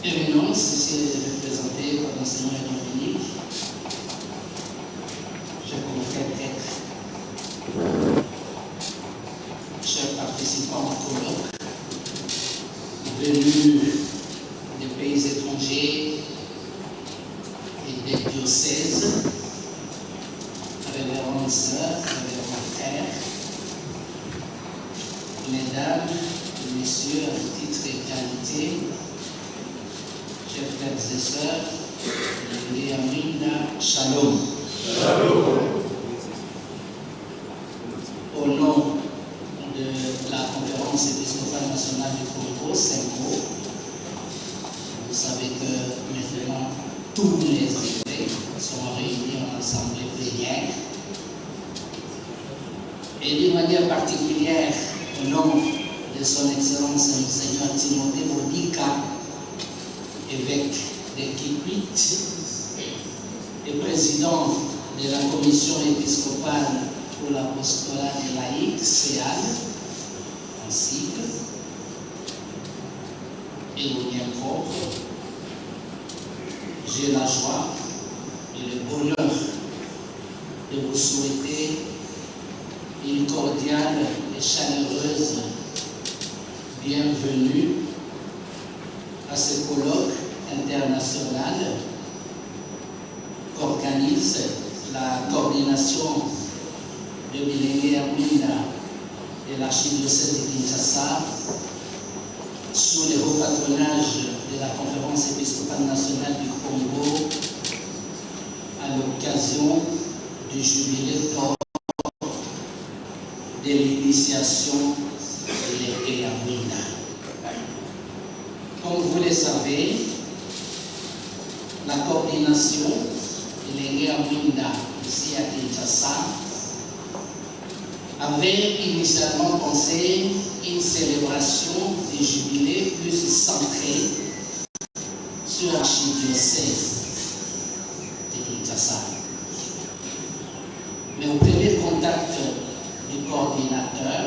Éminence, ici représenté par l'enseignant Dominique, chers confrères prêtres, chers participants au colloque, venus des pays étrangers et des diocèses, révérends sœurs, révérends frères, mesdames, messieurs, à titre et qualité, chers frères et sœurs, Léamina, Shalom. Shalom. Au nom de la Conférence épiscopale nationale du Congo, CENCO, vous savez que maintenant tous les évêques sont réunis en assemblée plénière. Et d'une manière particulière, au nom de son Excellence Monseigneur Timothée Bodica, évêque de Kikwit et président de la commission épiscopale pour l'apostolat des laïcs, CEAL, ainsi que, et au bien propre, j'ai la joie et le bonheur de vous souhaiter une cordiale et chaleureuse bienvenue à ce colloque international qu'organise la coordination de Bilingue Amwinda de l'archidiocèse de Kinshasa sous le haut patronage de la Conférence épiscopale nationale du Congo à l'occasion du jubilé d'or de l'initiation de l'Église Amwinda. Comme vous le savez, la coordination de l'Église Amwinda ici à Kinshasa avait initialement pensé une célébration des jubilés plus centrée sur l'archidiocèse de Kinshasa. Mais au premier contact du coordinateur,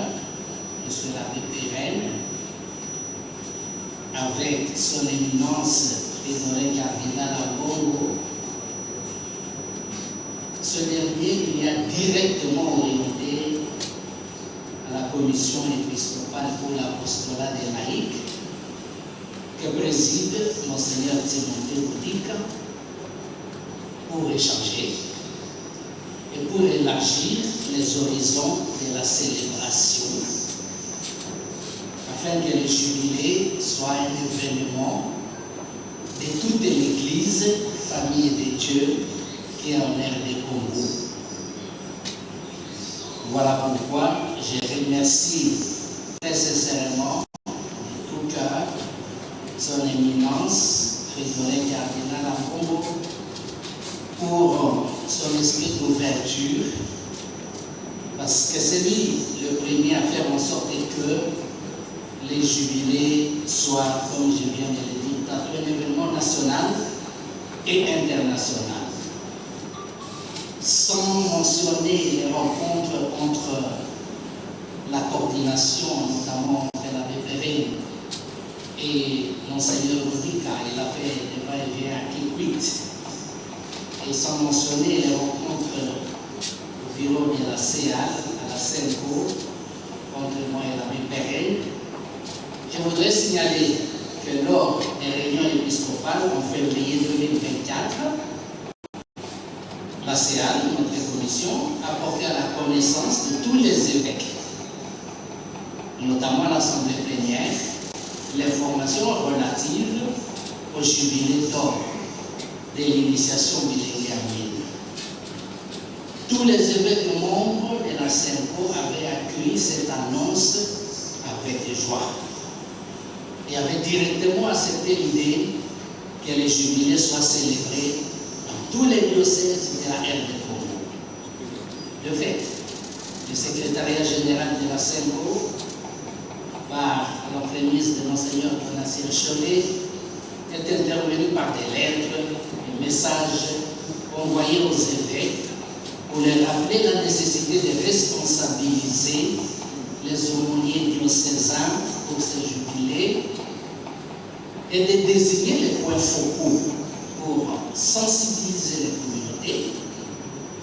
M. l'abbé Pérenne, avec son éminence Honoré Cardinal Ambongo, ce dernier lui a directement orienté à la commission épiscopale pour l'apostolat des laïcs que préside Monseigneur Timothée Bodica pour échanger et pour élargir les horizons de la célébration afin que le jubilé soit un événement de toute l'Église, famille de Dieu, qui est en RD Congo. Voilà pourquoi je remercie très sincèrement de tout cœur son éminence, Frédéric Cardinal Ambongo, pour son esprit d'ouverture, parce que c'est lui le premier à faire en sorte que les jubilés soient, comme je viens de le dire, un événement national et international. Sans mentionner les rencontres entre la coordination, notamment entre l'abbé Pérenne et Monseigneur Bodica, il a fait des va-et-vient à Kikwit, et sans mentionner les rencontres au bureau de la CEAL, à la CENCO, entre moi et l'abbé Pérenne, je voudrais signaler que lors des réunions épiscopales en février 2024, la CEAL, notre commission, a porté à la connaissance de tous les évêques, notamment l'Assemblée plénière, l'information relative au jubilé d'or de l'initiation Bilingue Amwinda. Tous les évêques membres de la CENCO avaient accueilli cette annonce avec joie et avaient directement accepté l'idée que les jubilés soient célébrés dans tous les diocèses de la RD Congo. De fait, le secrétariat général de la CENCO, par l'entremise de Monseigneur Donatien Cholet, est intervenu par des lettres, des messages envoyés aux évêques pour leur rappeler la nécessité de responsabiliser les aumôniers diocésains pour ce jubilé est de désigner les points focaux pour sensibiliser les communautés,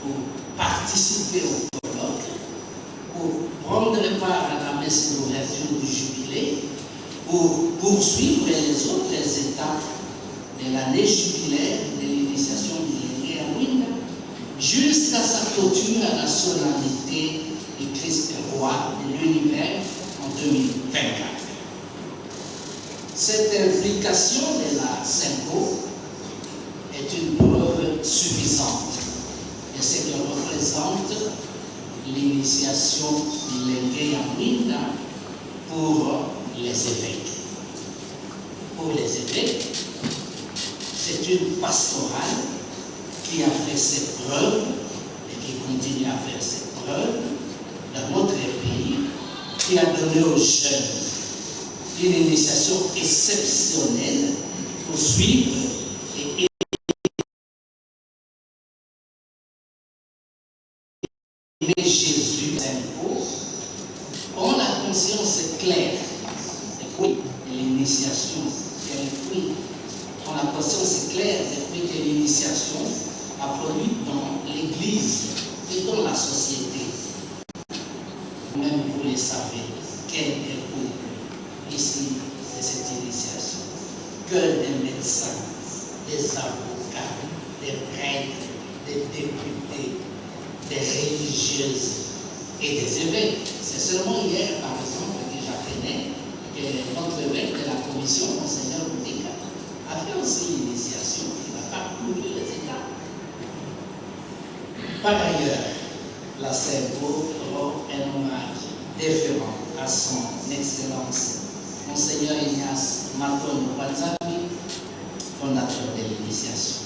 pour participer au colloque, pour prendre part à la messe d'ouverture du jubilé, pour poursuivre les autres étapes de l'année jubilaire de l'initiation millénaire à Winda, jusqu'à sa clôture à la solennité du Christ roi de l'univers en 2024. Cette implication de la SEMCO est une preuve suffisante de ce que représente l'initiation millénaire à Winda pour les évêques. Pour les évêques, c'est une pastorale qui a fait ses preuves et qui continue à faire ses preuves dans notre pays, qui a donné aux jeunes une initiation exceptionnelle pour suivre et aimer Jésus. On a conscience claire des fruits de l'initiation, on a conscience claire des fruits que l'initiation a produit dans l'Église et dans la société. Même vous le savez, quel est le fruit ici de cette initiation? Que des médecins, des avocats, des prêtres, des députés, des religieuses et des évêques. C'est seulement hier, par exemple, que j'apprenais que notre évêque de la commission, Monseigneur Boudika, a fait aussi l'initiation. Il a parcouru les étapes. Par ailleurs, la CERCO rend un hommage déférent à son Excellence Monseigneur Ignace Maton Wanzami, fondateur de l'initiation.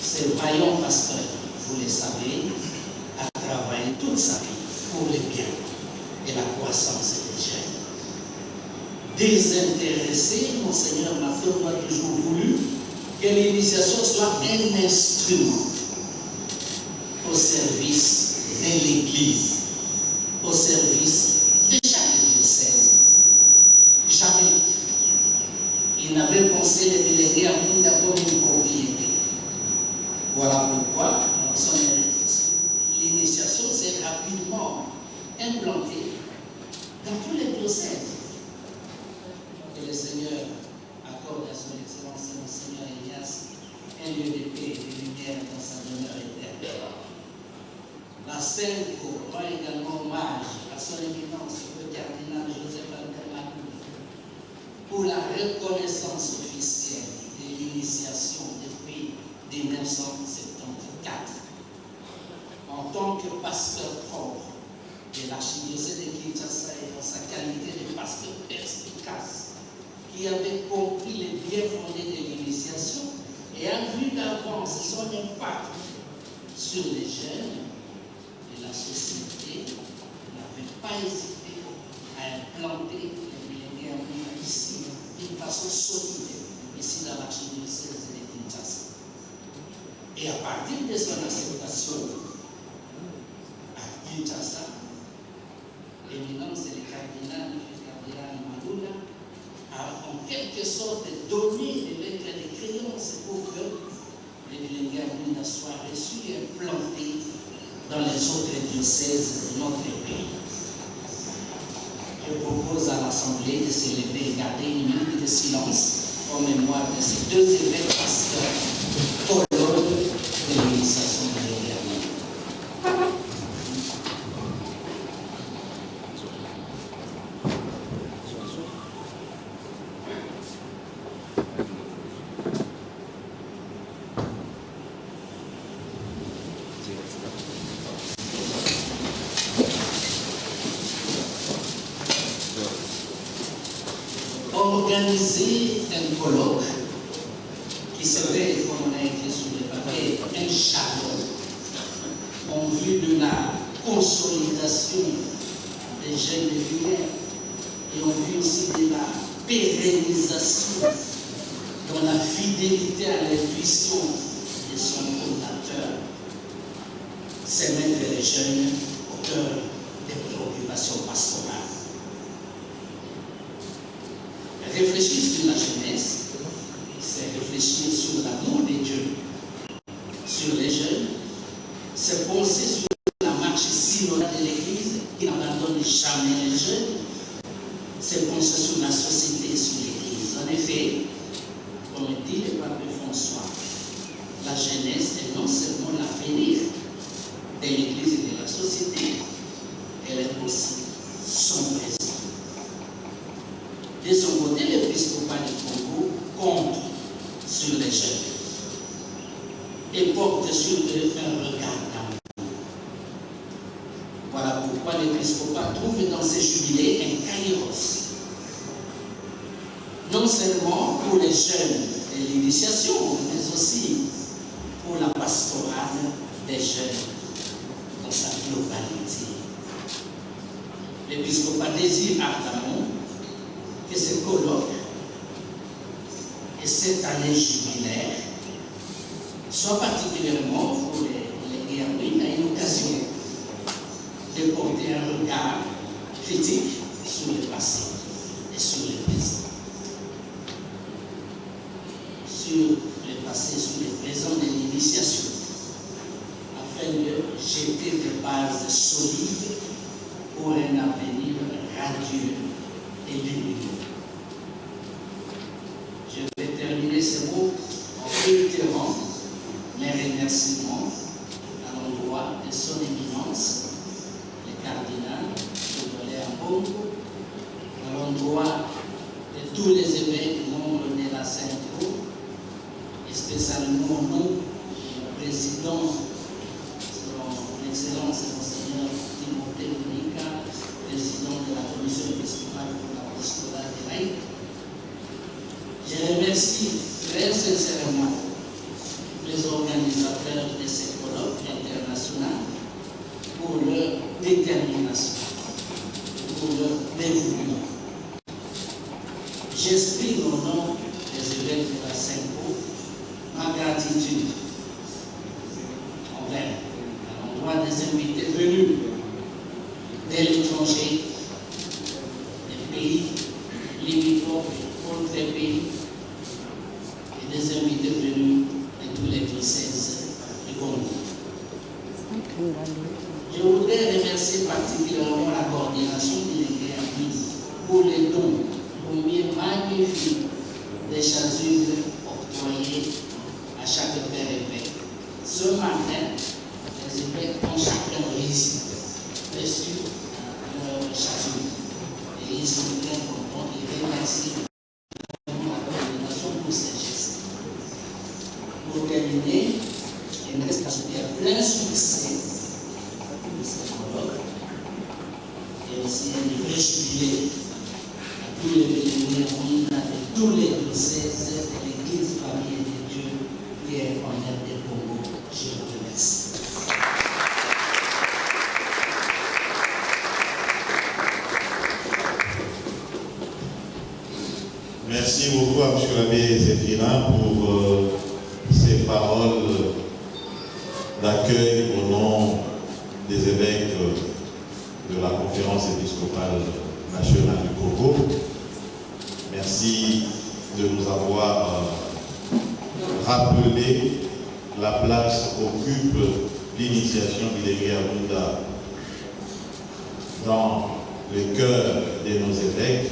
Ce vaillant pasteur, vous le savez, a travaillé toute sa vie pour le bien et la croissance des jeunes. Désintéressé, Monseigneur Maton a toujours voulu que l'initiation soit un instrument au service de l'Église, au service de chaque diocèse. Jamais il n'avait pensé de déléguer à Winda comme une propriété. Voilà pourquoi l'initiation s'est rapidement implantée dans tous les diocèses. Que le Seigneur accorde à son Excellence Monseigneur Ignace un lieu de paix et de lumière dans sa demeure éternelle. La CERCO rend également hommage à son éminence, le cardinal Joseph Albert Macouli, pour la reconnaissance officielle de l'initiation depuis 1974 en tant que pasteur propre de l'archidiocèse de Kinshasa et dans sa qualité de pasteur perspicace qui avait compris les biens fondés de l'initiation et a vu d'avance son impact sur les jeunes de la société, n'avait pas hésité à implanter les millénaires ici d'une façon solide, ici dans l'archidiocèse de Kinshasa. Et à partir de son acceptation à Kinshasa, l'éminence et le cardinal Malula a en quelque sorte donné des lettres de créance pour que les millénaires soient reçus et implantés dans les autres diocèses de notre pays. Je propose à l'Assemblée de s'élever et garder une minute de silence en mémoire de ces deux évêques pasteurs colonnes de l'initiation de l'Église. Organiser un colloque qui serait, comme on a écrit sur le papier, un château en vue de la consolidation des jeunes de lumière et en vue aussi de la pérennisation dans la fidélité à l'intuition de son fondateur, c'est mettre les jeunes au cœur des préoccupations pastorales. réfléchir sur la jeunesse, c'est réfléchir sur l'amour de Dieu, sur les jeunes, c'est penser sur la marche synodale de l'Église qui n'abandonne jamais les jeunes, c'est penser sur la société et sur l'Église. En effet, comme dit le pape François, la jeunesse est non seulement l'avenir de l'Église et de la société, elle est aussi son présent. De son côté, l'épiscopat du Congo compte sur les jeunes et porte sur eux un regard d'amour. Voilà pourquoi l'épiscopat trouve dans ces jubilés un kairos. Non seulement pour les jeunes de l'initiation, mais aussi pour la pastorale des jeunes dans sa globalité. L'épiscopat désire ardemment que ce colloque et cette année jubilaire soient particulièrement pour les Guérouines à une occasion de porter un regard critique sur le passé et sur le présent. Sur le passé, sur le présent de l'initiation, afin de jeter des bases solides pour un avenir radieux et lumineux. Je vais terminer ces mots en réitérant mes remerciements à l'endroit de son éminence, le cardinal de Ambongo, à l'endroit de tous les évêques membres de la Sainte-Croix, et spécialement au nom du président, son Excellence Monseigneur Timothée Monica, président de la Commission épiscopale pour l'apostolat de laïque. Je remercie très sincèrement les organisateurs de ce colloque international pour leur détermination, pour leur dévouement. J'exprime au nom des évêques de la Sainte-Croix ma gratitude envers, à l'endroit des invités venus de l'étranger, des pays limitrophes, autres pays, et des invités venus de tous les diocèses du Congo. Je voudrais remercier particulièrement la coordination de l'Église pour les dons, combien magnifiques des chasubles octroyés à chaque père évêque. Ce matin, les évêques ont chacun reçu leur chasuble. Et ils sont très contents et remercient la coordination pour ces gestes. Pour terminer, il me reste à souhaiter plein succès de ce colloque et aussi un vrai jubilé à tous les bénévoles de tous les diocèses de l'Église famille de Dieu qui est en RD Congo. Je vous remercie. Merci beaucoup à M. l'abbé Zéphirin pour ces paroles d'accueil au nom des évêques de la Conférence épiscopale nationale du Congo. Merci de nous avoir rappelé la place qu'occupe l'initiation d'Iléria Bunda dans le cœur de nos évêques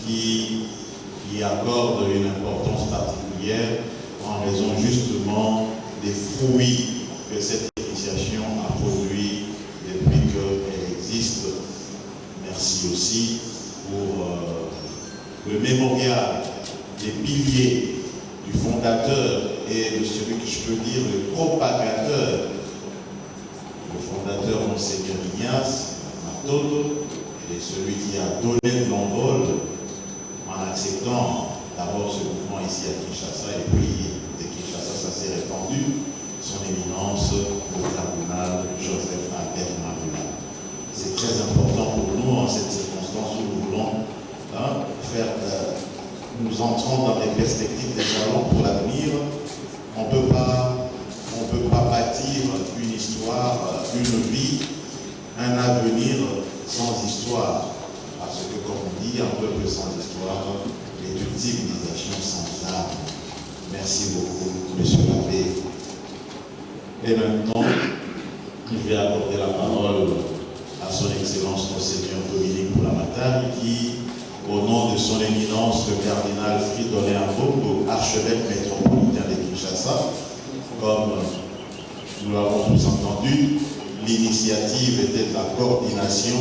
qui y accordent une importance particulière en raison justement des fruits que cette initiation a produit depuis qu'elle existe. Merci aussi pour le mémorial des piliers du fondateur et de celui que je peux dire le propagateur, le fondateur Monseigneur Ignace Matondo, et celui qui a donné de l'envol en acceptant d'abord ce mouvement ici à Kinshasa, et puis de Kinshasa ça s'est répandu, son éminence le cardinal Joseph Albert Marula. C'est très important pour nous en cette circonstance où nous voulons nous entrons dans des perspectives des jalons pour l'avenir. On ne peut pas bâtir une histoire, une vie, un avenir sans histoire. Parce que, comme on dit, un peuple sans histoire et d'une civilisation sans âme. Merci beaucoup, Monsieur l'abbé. Et maintenant, je vais accorder la parole à son Excellence Monseigneur Dominique Boulamata, qui, au nom de son éminence, le cardinal Fridolin Ambongo, archevêque métropolitain de Kinshasa, comme nous l'avons tous entendu, l'initiative était de la coordination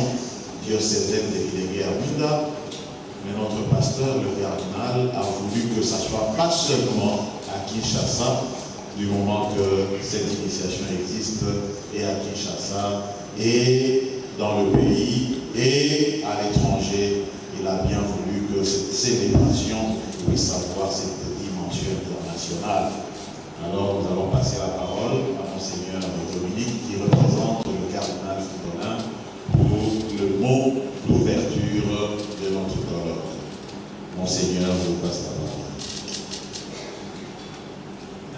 diocésaine de Bilégué-Awinda, mais notre pasteur, le cardinal, a voulu que ça ne soit pas seulement à Kinshasa, du moment que cette initiation existe, et à Kinshasa, et dans le pays, et à l'étranger. Il a bien voulu que cette célébration puisse avoir cette dimension internationale. Alors nous allons passer la parole à Monseigneur Dominique, qui représente le cardinal Fridolin, pour le mot d'ouverture de notre colloque. Monseigneur, je vous passe la parole.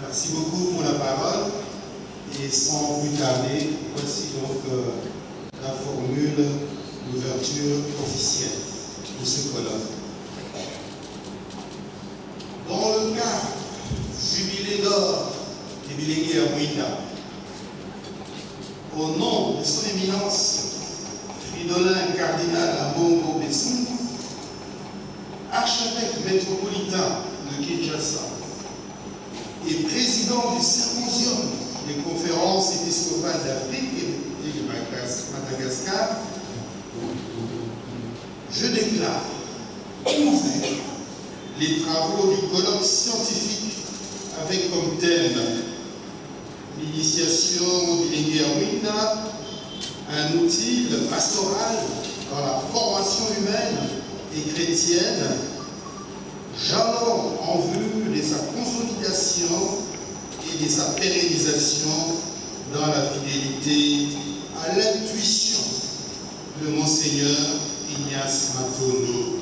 Merci beaucoup pour la parole. Et sans plus tarder, voici donc la formule d'ouverture officielle de ce colloque. Dans le cadre du jubilé d'or de Bilégué-Awinda, au nom de son éminence, Fridolin cardinal Ambongo Bessoum, archevêque métropolitain de Kinshasa et président du symposium des conférences épiscopales d'Afrique et de Madagascar, je déclare ouverts les travaux du colloque scientifique avec comme thème l'initiation au Bilégué-Awinda, un outil pastoral dans la formation humaine et chrétienne, jalon en vue de sa consolidation et de sa pérennisation dans la fidélité à l'intuition de Monseigneur Ignace Matondo.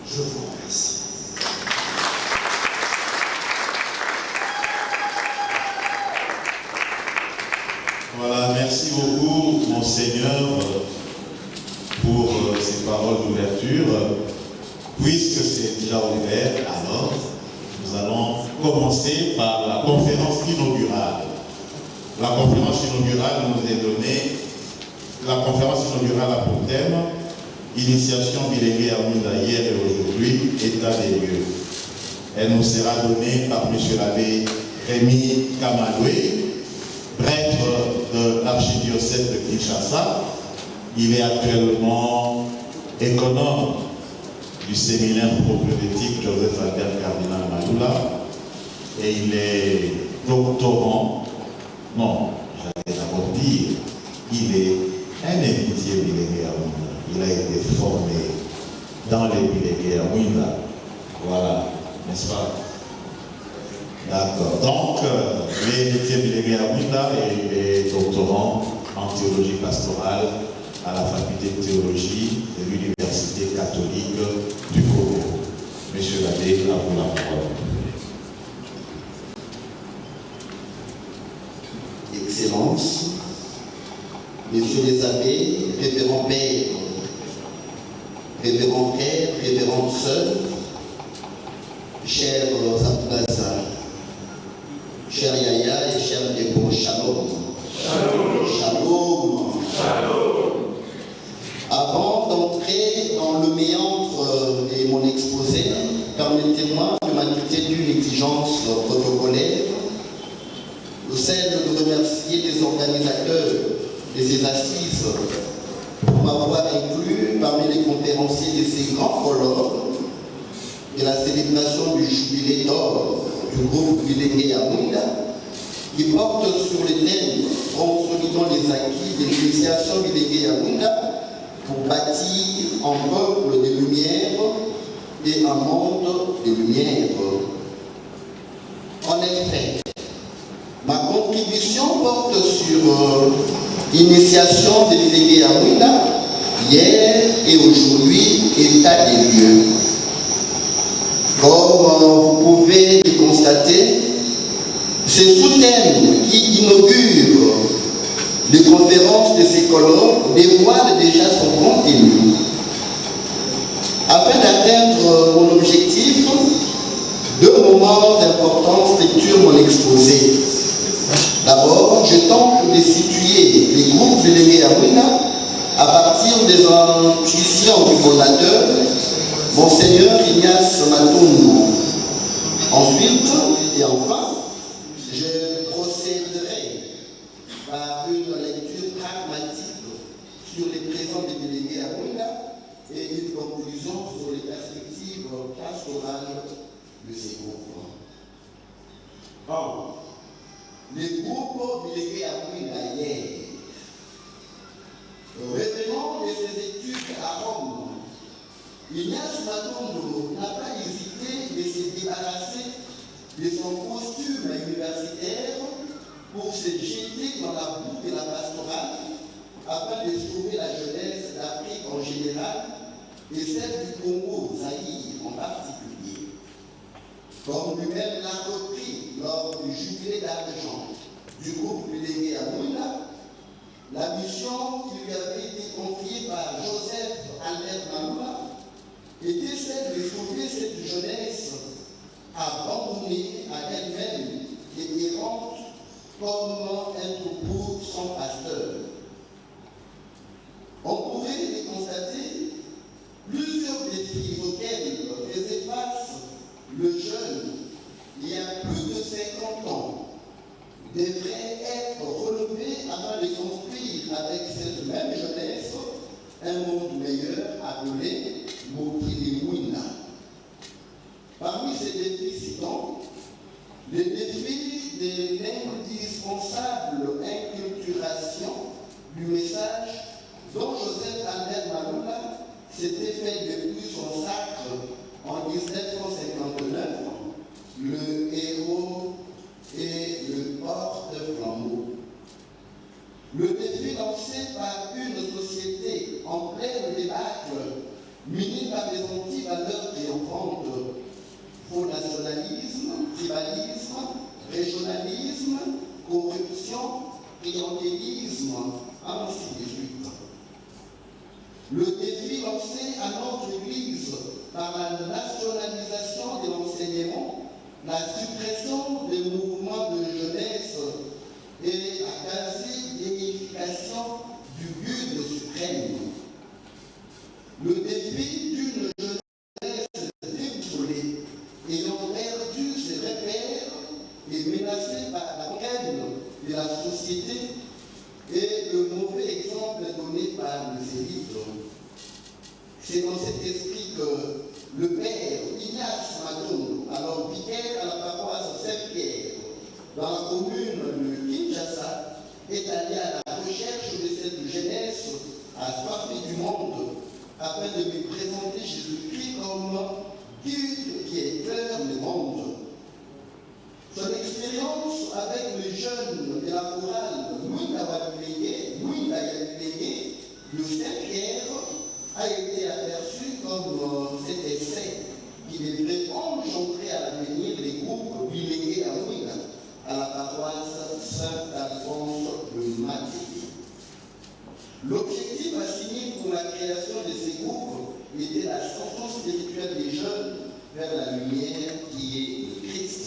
Je vous remercie. Voilà, merci beaucoup, Monseigneur, pour ces paroles d'ouverture. Puisque c'est déjà ouvert, alors nous allons commencer par la conférence inaugurale. La conférence inaugurale nous est donnée, la conférence inaugurale a pour thème Initiation Bilégué-Awinda hier et aujourd'hui, état des lieux. Elle nous sera donnée par M. l'abbé Rémi Kamadoué, prêtre de l'archidiocèse de Kinshasa. Il est actuellement économe du séminaire prophétique Joseph Albert Cardinal Malula, et il est doctorant, non, j'allais d'abord dire, il est un héritier Bilégué-Awinda. Il a été formé dans les Bilégué-Awinda. Voilà, n'est-ce pas? D'accord. Donc, l'héritier Bilégué-Awinda est doctorant en théologie pastorale à la faculté de théologie de l'Université catholique du Congo. Monsieur l'abbé, à vous la parole. Excellences, Messieurs les abbés, révérends pères, révérends frères, révérentes sœurs, chers Aboubaza, chers Yaya et chers Debo, shalom. Shalom. Shalom. Shalom. Avant d'entrer dans le méandre de mon exposé, permettez-moi de m'adapter d'une exigence protocolaire, celle de remercier les organisateurs de ces assises pour m'avoir inclus parmi les conférenciers de ces grands colloques de la célébration du jubilé d'or du groupe Bilégué-Awinda, qui porte sur les thèmes consolidant les acquis de l'initiation Bilégué-Awinda pour bâtir un peuple de lumière et un monde de lumière. En effet, ma contribution porte sur l'initiation de Bilégué-Awinda hier et aujourd'hui, état des lieux. Comme vous pouvez le constater, ce sous-thème qui inaugure les conférences de ces colloques dévoile déjà son contenu. Afin d'atteindre mon objectif, 2 moments d'importance lecture mon exposé. D'abord, je tente de situer les groupes délégués à Mouina à partir des intuitions du fondateur, Monseigneur Ignace Matundu. Ensuite, et enfin, je procéderai par une lecture pragmatique sur les présents des délégués à Mouina et une conclusion sur les perspectives pastorales de ces groupes. Or, les groupes délégués à Mouina hier, revenant de ses études à Rome, Ignace Matundu n'a pas hésité de se débarrasser de son costume universitaire pour se jeter dans la boue de la pastorale afin de sauver la jeunesse d'Afrique en général et celle du Congo, Zaïre en particulier. Comme lui-même l'a repris lors du jubilé d'argent du groupe délégué à Mouina, la mission qui lui avait été confiée par Joseph Albert Maloula était celle de sauver cette jeunesse abandonnée à elle-même et errante comme un troupeau sans pasteur. On pouvait les constater plusieurs défis auxquels faisait face le jeune il y a plus de 50 ans devrait être relevé afin de construire avec cette même jeunesse un monde meilleur appelé Mokili Mouina. Parmi ces défis citants, le défi de l'indispensable inculturation du message dont Joseph Albert Maloula s'était fait depuis son sacre en 1959, le héros et le porte-flambeau. Le défi lancé par une société en pleine débâcle, munie par des anti-valeurs triomphantes, faux nationalisme, tribalisme, régionalisme, corruption, clientélisme, ainsi de suite. Le défi lancé à notre Église par la nationalisation de l'enseignement, la suppression des mouvements de jeunesse et la quasi-déification du but suprême. Le défi d'une jeunesse déboulée, ayant perdu ses repères et menacée par la haine de la société et le mauvais exemple donné par les élites. C'est dans cet esprit que le père Ignace Matundu, alors vicaire à la paroisse Saint-Pierre, dans la commune de Kinshasa, est allé à la recherche de cette jeunesse assoiffée du monde, afin de lui présenter Jésus-Christ comme guide qui éclaire le monde. Son expérience avec les jeunes de la chorale Mouina Yabileye de Saint-Pierre a été aperçue comme cet essai qui devrait engendrer à l'avenir les groupes délégués à Mouina, à la paroisse Saint-Alphonse de Matébé. L'objectif assigné pour la création de ces groupes était l'ascension spirituelle des jeunes vers la lumière qui est le Christ.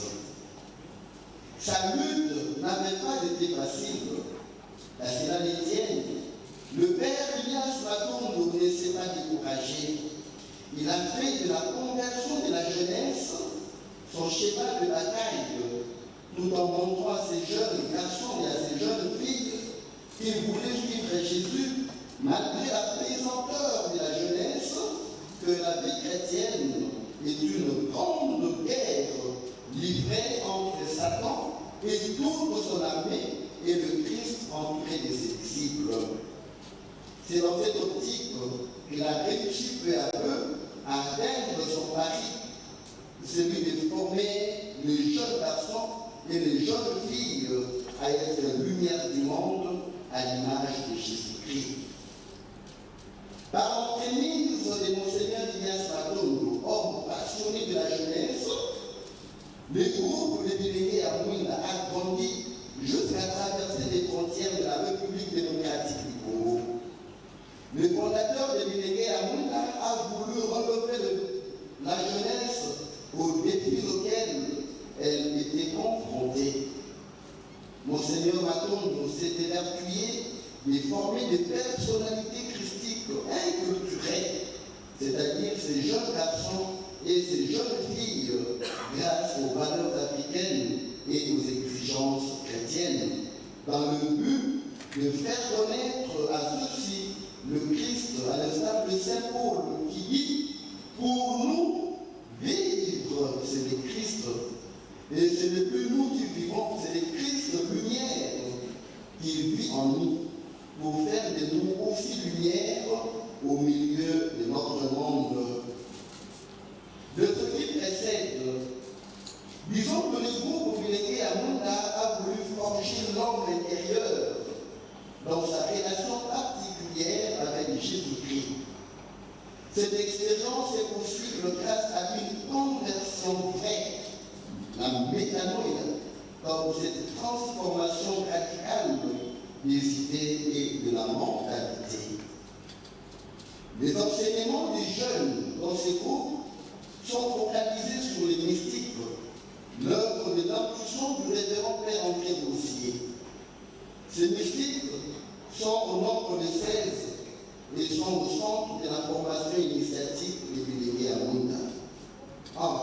Sa lutte n'avait pas été facile, à cela les tienne. Le père Ignace Matundu ne s'est pas découragé. Il a fait de la conversion de la jeunesse son cheval de bataille, tout en montrant à ces jeunes garçons et à ces jeunes filles qu'ils voulaient suivre Jésus, malgré la pesanteur de la jeunesse, que la vie chrétienne est une grande guerre livrée entre Satan et toute son armée et le Christ entouré de ses disciples. C'est dans cette optique qu'il a réussi peu à peu à atteindre son pari, celui de former les jeunes garçons et les jeunes filles à être la lumière du monde à l'image de Jésus-Christ. Par l'entremise de Monseigneur Ignace Matundu, homme passionné de la jeunesse, le groupe des délégués à Mouina a grandi jusqu'à traverser les frontières de la République démocratique du Congo. Le fondateur des délégués à Mouina a voulu relever mais former des personnalités christiques inculturelles, c'est-à-dire ces jeunes garçons et ces jeunes filles, grâce aux valeurs africaines et aux exigences chrétiennes, dans le but de faire connaître à ceux-ci le Christ, à l'instar de Saint Paul, qui dit « Pour nous, vivre, c'est le Christ. Et ce n'est plus nous qui vivons, c'est le Christ lumière qui vit en nous, pour faire de nous aussi lumière au milieu de notre monde. » De ce qui précède, disons que le groupe Bilengue Amunda a voulu forger l'homme intérieur dans sa relation particulière avec Jésus-Christ. Cette expérience est possible grâce à une conversion vraie, la métanoïa, comme cette transformation radicale des idées et de la mentalité. Les enseignements des jeunes dans ces groupes sont focalisés sur les mystiques, l'œuvre de l'intuition du révérend Père André Roussier. Ces mystiques sont au nombre de 16 et sont au centre de la formation initiatique de Bilengue Amunda. Un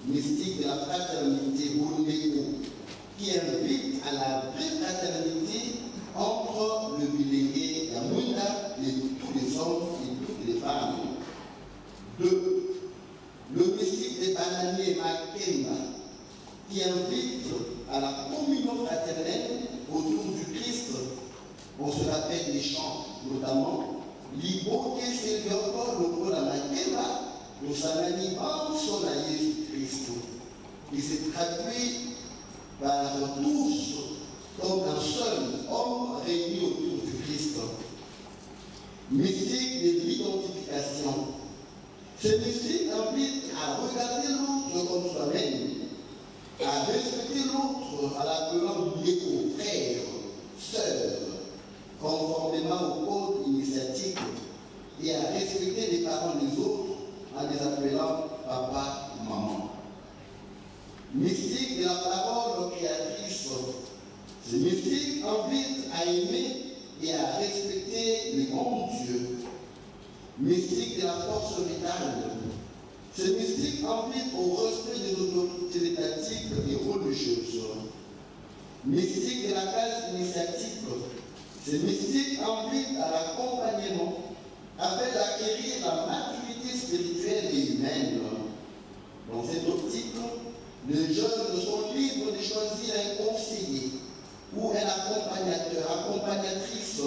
mystique de la fraternité Boulmeko, qui invite à la vraie fraternité entre le Bilengue Amunda et tous les hommes et toutes les femmes. 2. Le mystique des bananiers Makemba, qui invite à la communion fraternelle autour du Christ. On se rappelle les chants, notamment Liboke Seigneur Lokola Makemba, nous salamons son à Jésus-Christ, qui se traduit par tous comme un seul homme réuni autour du Christ. Mystique de l'identification. Ces mystiques invitent à regarder l'autre comme soi-même, à respecter l'autre en l'appelant frère, sœur, conformément au code initiatique, et à respecter les parents des autres en les appelant papa, maman. Mystique de la parole créatrice. Ces mystiques invitent à aimer et à respecter les bons dieux. Mystique de la force vitale. Ces mystiques invitent au respect des autorités étatiques et religieuses. Mystique de la classe initiatique. Ces mystiques invitent à l'accompagnement afin d'acquérir la maturité spirituelle et humaine. Dans cette optique, les jeunes sont libres de choisir un conseiller ou un accompagnateur, accompagnatrice,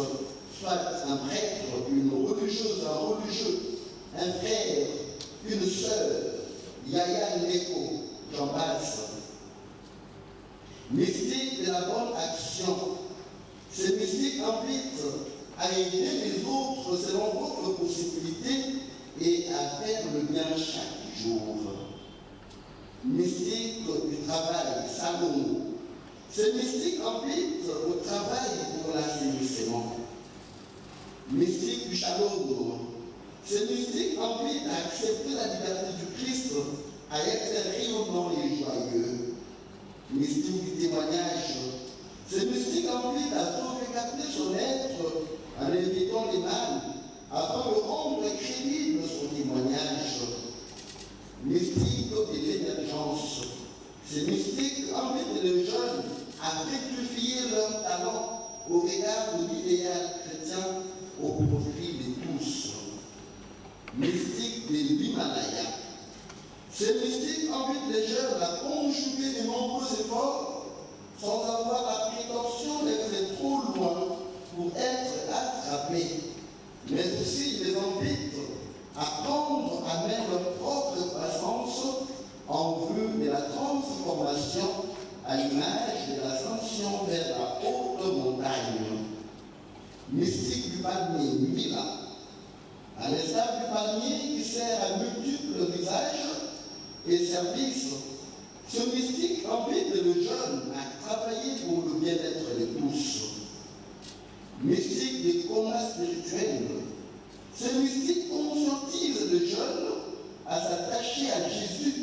soit un prêtre, une religieuse, un religieux, un frère, une sœur, Yaya Neko, j'en passe. Mystique de la bonne action. Ces mystiques invitent à aider les autres selon votre possibilité et à faire le bien chaque jour. Mystique du travail, Salomon. Ces mystiques invitent au travail pour l'assainissement. Mystique du shalom. Ces mystiques invitent à accepter la liberté du Christ, à être rayonnant et joyeux. Mystique du témoignage. Ces mystiques invitent à sauvegarder son être en évitant les mal, afin de rendre crédible son témoignage. Mystique de l'émergence. Ces mystiques invitent les jeunes à rectifier leur talent au regard de l'idéal chrétien au profit de tous. Mystique de l'Himalaya. Ces mystiques invitent les jeunes à conjuguer de nombreux efforts sans avoir la prétention d'être trop loin pour être attrapés, mais aussi les invitent à prendre à même leur propre croissance en vue de la transformation à l'image de l'ascension vers la haute montagne. Mystique du palmier, Mila. À l'instar du palmier qui sert à multiples visages et services, ce mystique invite le jeune à travailler pour le bien-être de tous. Mystique des combats spirituels. Ces mystiques conscientisent le jeune à s'attacher à Jésus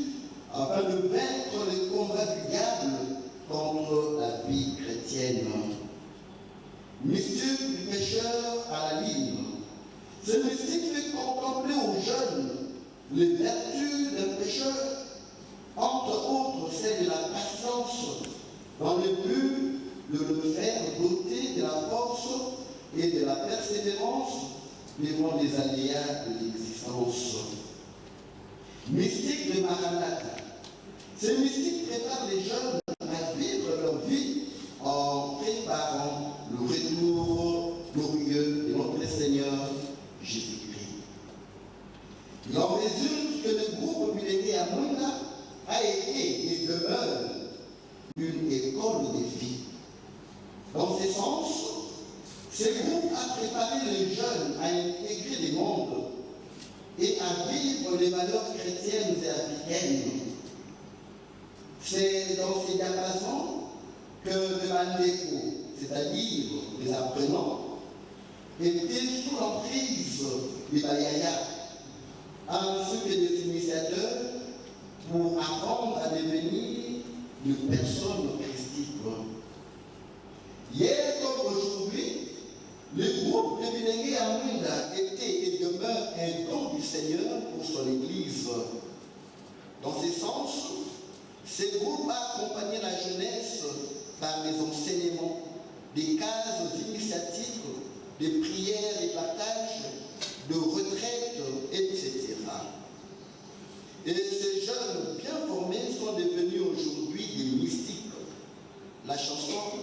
afin de vaincre les combats du diable contre la vie chrétienne. Mystique du péché pêcheurs à la ligne. Ce mystique fait contempler aux jeunes les vertus d'un pêcheur, entre autres celle de la patience, dans le but de le faire doter de la force et de la persévérance devant les aléas de l'existence. Mystique de Maranatha. Ces mystiques préparent les jeunes à vivre leur vie en préparant le retour glorieux de notre Seigneur Jésus-Christ. Il en résulte que le groupe Millénaire à Munda a été et demeure une école de vie. Dans ce sens, ce groupe a préparé les jeunes à intégrer les mondes et à vivre les valeurs chrétiennes et africaines. C'est dans ces diapasons que le Mandeko, c'est-à-dire les apprenants, étaient sous l'emprise des Bayaya, ainsi que des initiateurs pour apprendre à devenir une personne christique. Hier comme aujourd'hui, le groupe de Bilingue à Munda était et demeure un don du Seigneur pour son Église. Dans ce sens, ce groupe a accompagné la jeunesse par les enseignements, des cases initiatiques, des prières et partages, de retraites, etc. Et ces jeunes bien formés sont devenus aujourd'hui des mystiques. La chanson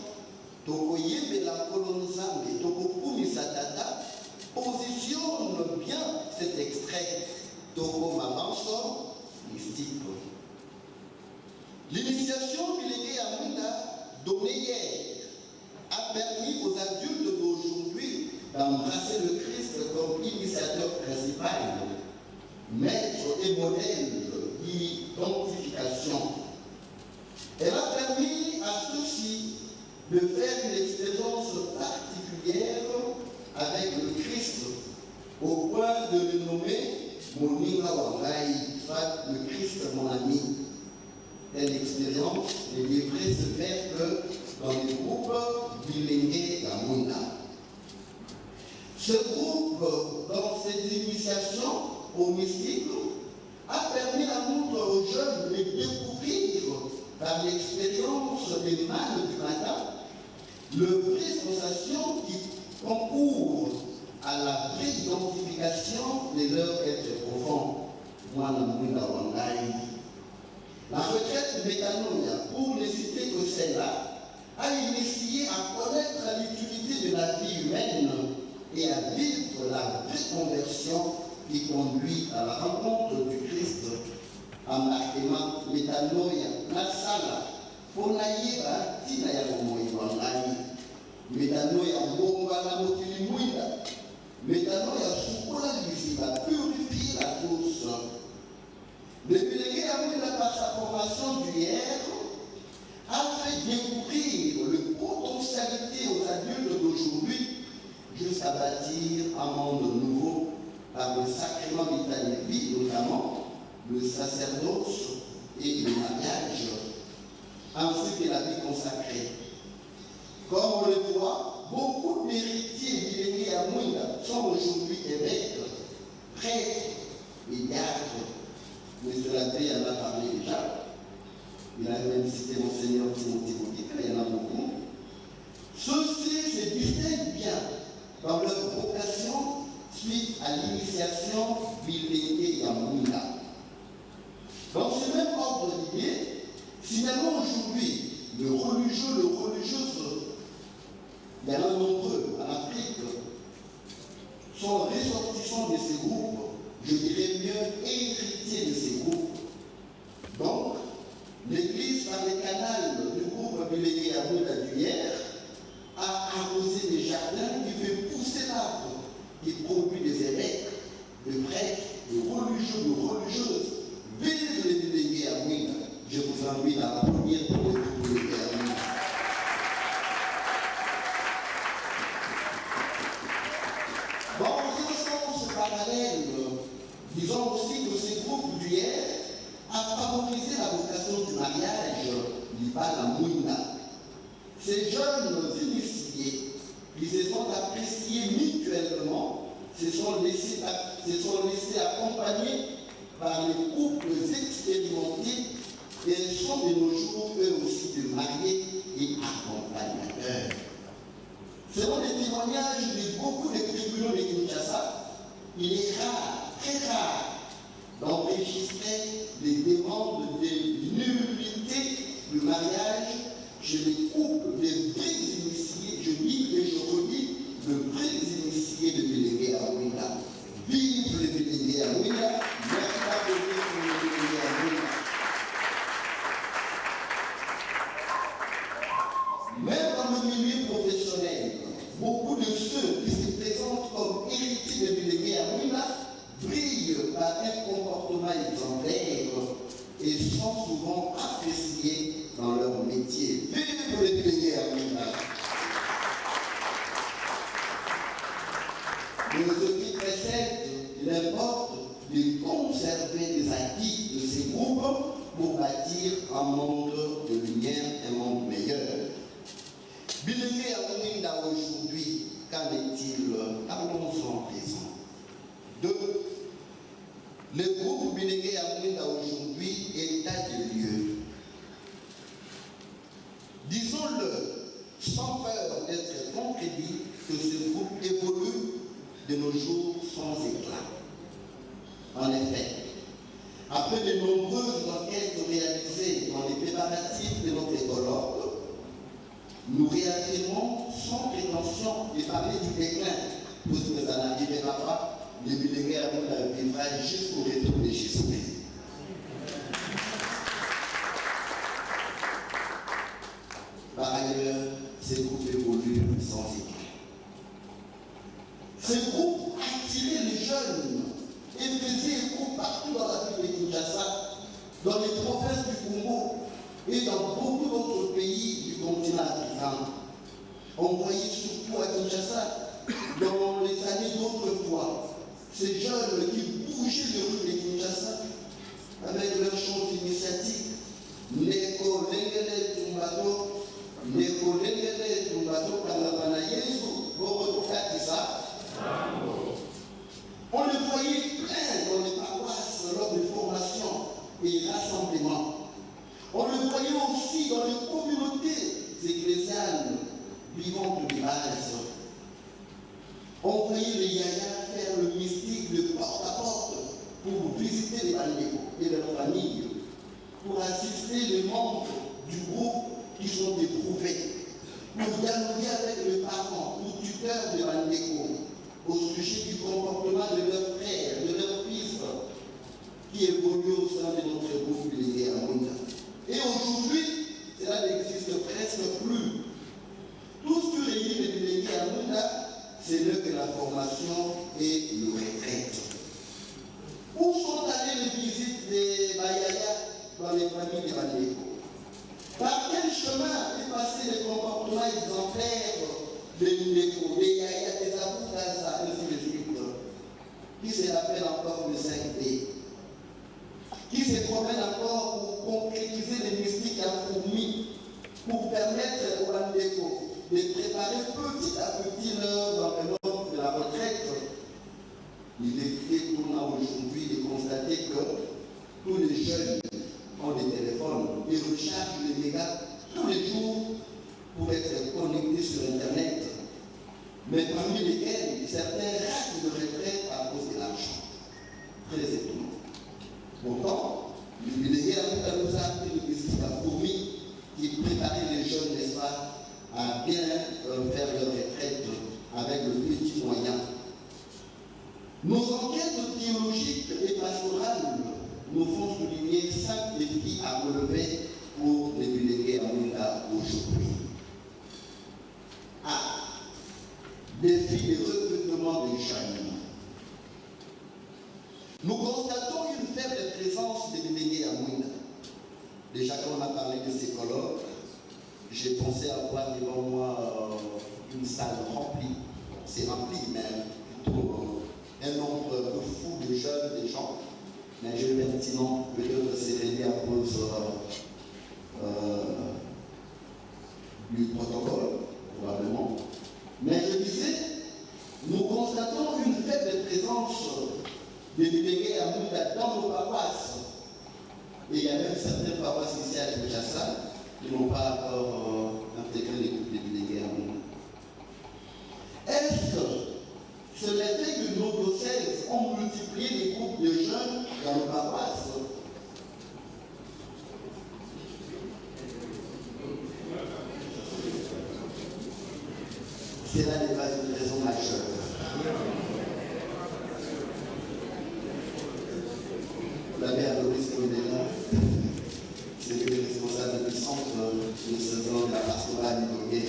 Tokoyebe la Kolonzambe, Tokokumi Satata positionne bien cet extrait Toko Mamanso, mystique. L'initiation Bilingue à Munda, donnée hier, a permis aux adultes d'aujourd'hui d'embrasser le Christ comme initiateur principal, maître et modèle d'identification. Elle a permis à ceux-ci de faire une expérience particulière avec le Christ, au point de le nommer Moninga Wangai, soit le Christ mon ami. Telle expérience ne devrait se faire que dans les groupes Bilingue à Munda. Ce groupe, dans ses initiations au mystique, a permis à nous, aux jeunes, de découvrir par l'expérience des mâles du matin le vraie sensation qui concourt à la vraie identification de leur être profond. Moi, la retraite Métanoïa, pour ne citer que celle-là, a initié à connaître l'utilité de la vie humaine et à vivre la vraie conversion qui conduit à la rencontre du Christ. Amarkema Métanoïa, la sala, Ponaïra, Tinaya Momoïwangai, Métanoïa Bonga la Motilimuida, Métanoïa Soukola Lisiba, purifier la course. Le Bilingue à Munda, par sa formation d'hier, a fait découvrir le potentialité aux adultes d'aujourd'hui jusqu'à bâtir un monde nouveau par le sacrement d'Italie, notamment le sacerdoce et le mariage, ainsi que la vie consacrée. Comme on le voit, beaucoup d'héritiers Bilingue à Munda sont aujourd'hui évêques, prêtres et diacres. M. l'abbé en a parlé déjà. Il a même cité Monseigneur Timothy Boudika, il y en a beaucoup. Ceux-ci se distinguent bien dans leur vocation suite à l'initiation Bilingue à Munda. Dans ce même ordre d'idées, finalement aujourd'hui, les religieux, les religieuses, il y en a nombreux en Afrique, sont ressortissants de ces groupes, je dirais mieux héritiers de ces groupes. Donc, l'Église, par les canaux du groupe Bilingue à Munda d'hier, a arrosé des jardins qui fait pousser l'arbre, qui produit des évêques, des prêtres, des religieux, des religieuses. Vive les Bilingue à Munda. Je vous invite à applaudir pour les Bilingue à Munda. Dans un sens parallèle, disons aussi que ces groupes d'hier a favorisé la vocation du mariage, l'Ibala Munda. Ces jeunes initiés qui se sont appréciés mutuellement, se sont laissés accompagner par les couples expérimentés et sont de nos jours eux aussi de mariés et accompagnateurs. Selon les témoignages de beaucoup de tribunaux de Kinshasa, il est rare, très rare, d'enregistrer les demandes de nullité du mariage chez les couples de vrais initiés, je dis et je redis, de vrais initiés de Bilingué à Ouida. Vive le Bilingué à Ouida, merci à vous pour le Bilingué à Ouida. Même dans le milieu professionnel, beaucoup de ceux qui se présentent comme héritiers de Bilingué à Ouida brillent par un comportement exemplaire et sont souvent appréciés dans leur métier. Vive le Bilingué à Ouida. Mais ce qui précède, il importe de conserver les acquis de ces groupes pour bâtir un monde de lumière, un monde meilleur. Bilingué à Ouida aujourd'hui, qu'en est-il? Parlons-en présent. 2. Le groupe Bilingué à Ouida aujourd'hui, état de lieu. Disons-le, sans peur d'être contredit, que ce groupe évolue de nos jours sans éclat. En effet, après de nombreuses enquêtes réalisées dans les préparatifs de notre écologue, nous réaffirmons sans prétention de parler du déclin, puisque ça n'arrivera pas, le Bilingué à Ouida vivra jusqu'au retour de Jésus-Christ. Par ailleurs, ce groupe évolue sans éclat. Ce groupe attirait les jeunes et faisait écho partout dans la ville de Kinshasa, dans les provinces du Congo et dans beaucoup d'autres pays du continent africain. On voyait surtout à Kinshasa, dans les années d'autrefois, ces jeunes qui bougeaient les rues de Kinshasa avec leurs chants initiatiques. Neko Lengele Tumbato, Neko Lengele Tumbato, Kalabana Yesu, Boro Katisa. On le voyait plein dans les paroisses lors de formations et rassemblements. On le voyait aussi dans les communautés ecclésiales vivantes de base. On voyait les yayas faire le mystique de porte à porte pour visiter les bandits et leurs familles, pour assister les membres du groupe qui sont éprouvés, pour dialoguer avec les parents ou tuteurs de Bandeko au sujet du comportement de leurs frères, de leurs fils, qui évoluent au sein de notre groupe Bilingué à Ouida. Et aujourd'hui, cela n'existe presque plus. Tout ce qui réunit les Bilingué à Ouida, c'est là que la formation et le retraite. Où sont allées les visites des Bayaya dans les familles de Bandeko? Par quel chemin est passé le comportement exemplaire de Ndeko, des Yaya, des Abou Gaza, ainsi de suite, qui se rappelle encore le 5D, qui se promène encore pour concrétiser les mystiques à fourmi, pour permettre aux Bandeko de préparer petit à petit leur enveloppe de la retraite. Il est étonnant aujourd'hui de constater que tous les jeunes ont des téléphones et rechargent les mégas tous les jours pour être connectés sur Internet. Mais parmi lesquels certains ratent de retraite à cause de l'argent. Très étonnant. Pourtant, le Bilingué à Ouida nous a appris le mystique à fourmi qui préparait les jeunes, n'est-ce pas, à bien faire leur retraite avec le petit moyen. Nos enquêtes théologiques et pastorales nous font souligner 5 défis à relever pour les Bilingué à Ouida aujourd'hui. A. Défi de recrutement des jeunes. Nous constatons une faible présence des Bilingué à Ouida. Déjà, quand on a parlé de ces colloques, j'ai pensé avoir devant moi une salle remplie. C'est rempli, mais plutôt un nombre fou de jeunes, des gens. Mais je vais maintenant peut-être s'éveiller à cause du protocole, probablement. Mais je constatons une faible présence des délégués à Mouda dans nos paroisses. Et il y a même certaines paroisses ici à Kinshasa qui n'ont pas encore intégré les groupes de délégués à Mouda. Est-ce que ce n'est fait que nos diocèses ont multiplié les groupes de jeunes dans nos paroisses? C'est là les bases de raison majeure. L'abbé Aloïs Condéla, c'est le responsable du centre de ce genre de la pastorale et il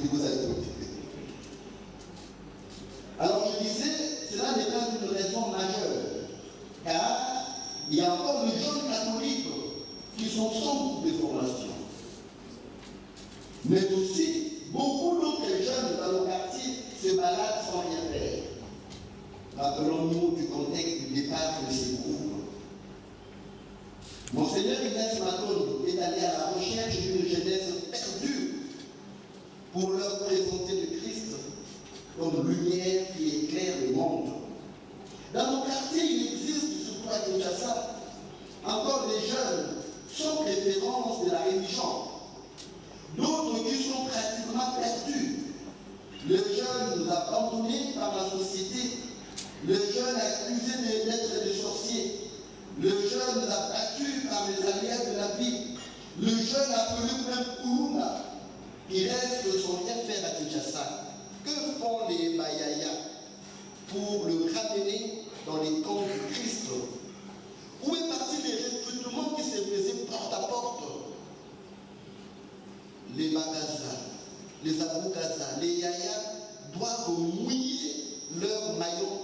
vous a écouté. Alors je disais, cela n'est pas une raison majeure, car il y a encore les jeunes catholiques qui sont sans groupe de formation. Mais aussi, beaucoup d'autres jeunes dans nos quartiers se baladent sans rien faire. Rappelons-nous du contexte du départ de ces groupes. Monseigneur Ignace Matone est allé à la recherche d'une jeunesse perdue pour leur présenter le Christ comme lumière qui éclaire le monde. Dans nos quartiers, il existe, surtout à Kinshasa, encore des jeunes sans préférence de la religion. D'autres qui sont pratiquement perdus. Les jeunes abandonnés par la société, les jeunes accusés d'être des sorciers, les jeunes abattus par les aléas de la vie, les jeunes appelés même Koulouna, qui restent sans rien faire à Kinshasa. Que font les Mayaya pour le ramener dans les camps du Christ? Où est parti les recrutements qui se faisaient porte à porte? Les Magaza, les Aboukaza, les Yaya doivent mouiller leur maillot,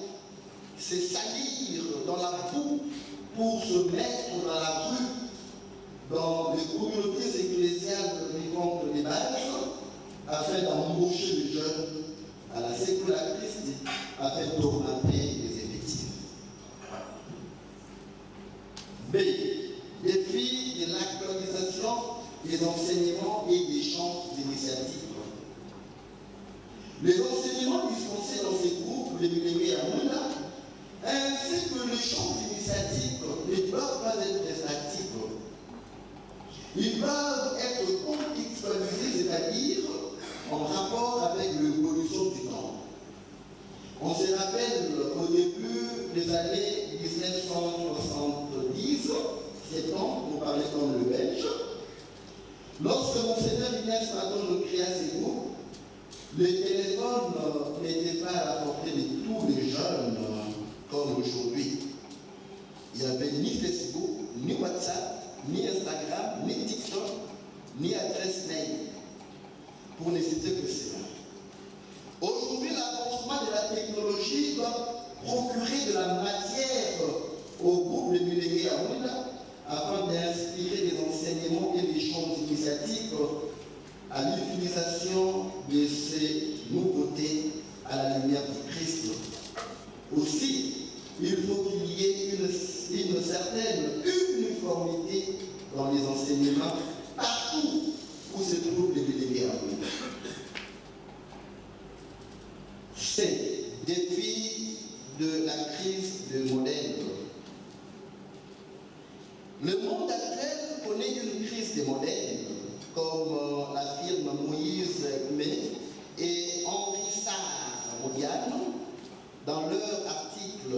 se salir dans la boue pour se mettre dans la rue, dans les communautés ecclésiales vivant les bases, afin d'embaucher les jeunes à la sécula Christi, afin d'augmenter les effectifs. B. Défi de l'actualisation des enseignements et des champs d'initiative. Les enseignements dispensés dans ces groupes de délégués à Mouna, ainsi que les champs d'initiative, ne doivent pas être statique. Ils doivent être contextualisés, c'est-à-dire en rapport avec l'évolution du temps. On se rappelle au début des années 1970, septembre, pour parler comme le Belge, lorsque Monseigneur Ignace Matone créa ces groupes, les téléphones n'étaient pas à la portée de tous les jeunes comme aujourd'hui. Il n'y avait ni Facebook, ni WhatsApp, ni Instagram, ni TikTok, ni adresse mail, pour ne citer que cela. Aujourd'hui, l'avancement de la technologie doit procurer de la matière au groupe de délégués à Mouna afin d'inspirer des enseignements et des champs initiatiques à l'utilisation de ces nouveautés à la lumière du Christ. Aussi, il faut qu'il y ait une certaine uniformité dans les enseignements partout où se trouvent les délégués à Mouna. C'est défi de la crise de modèle. Le monde actuel connaît une crise de modèles, comme l'affirment Moïse May et Henri Sarr dans leur article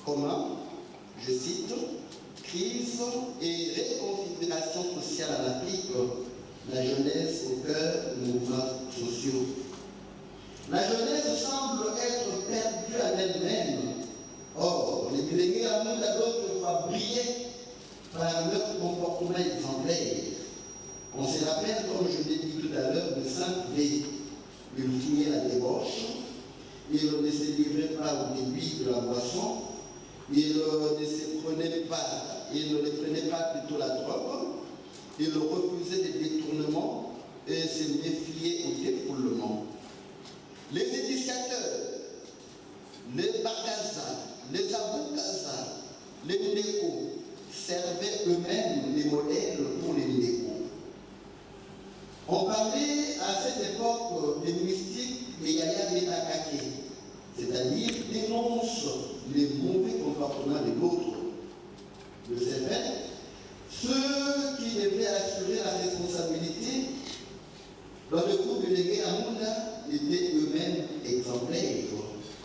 commun, je cite, Crise et réconfiguration sociale en Afrique, la jeunesse au cœur des mouvements sociaux. La jeunesse semble être perdue à elle-même. Or, les délégués à Mouna d'autres fois briller par leur comportement exemplaire. On se rappelle, comme je l'ai dit tout à l'heure, de Saint-Vé. Il fuyait la débauche, il ne se livrait pas au débit de la boisson, il ne prenait pas plutôt la drogue, il refusait des détournements et se méfiait au défoulement. Les initiateurs, les Bagaza, les Aboukaza, les Ndeko servaient eux-mêmes les modèles pour les Ndeko. On parlait à cette époque des mystiques, les Yaya Benakake. c'est-à-dire dénonce les mauvais comportements de l'autre. De ces faits, ceux qui devaient assurer la responsabilité dans le groupe délégué à Mounda étaient eux-mêmes exemplaires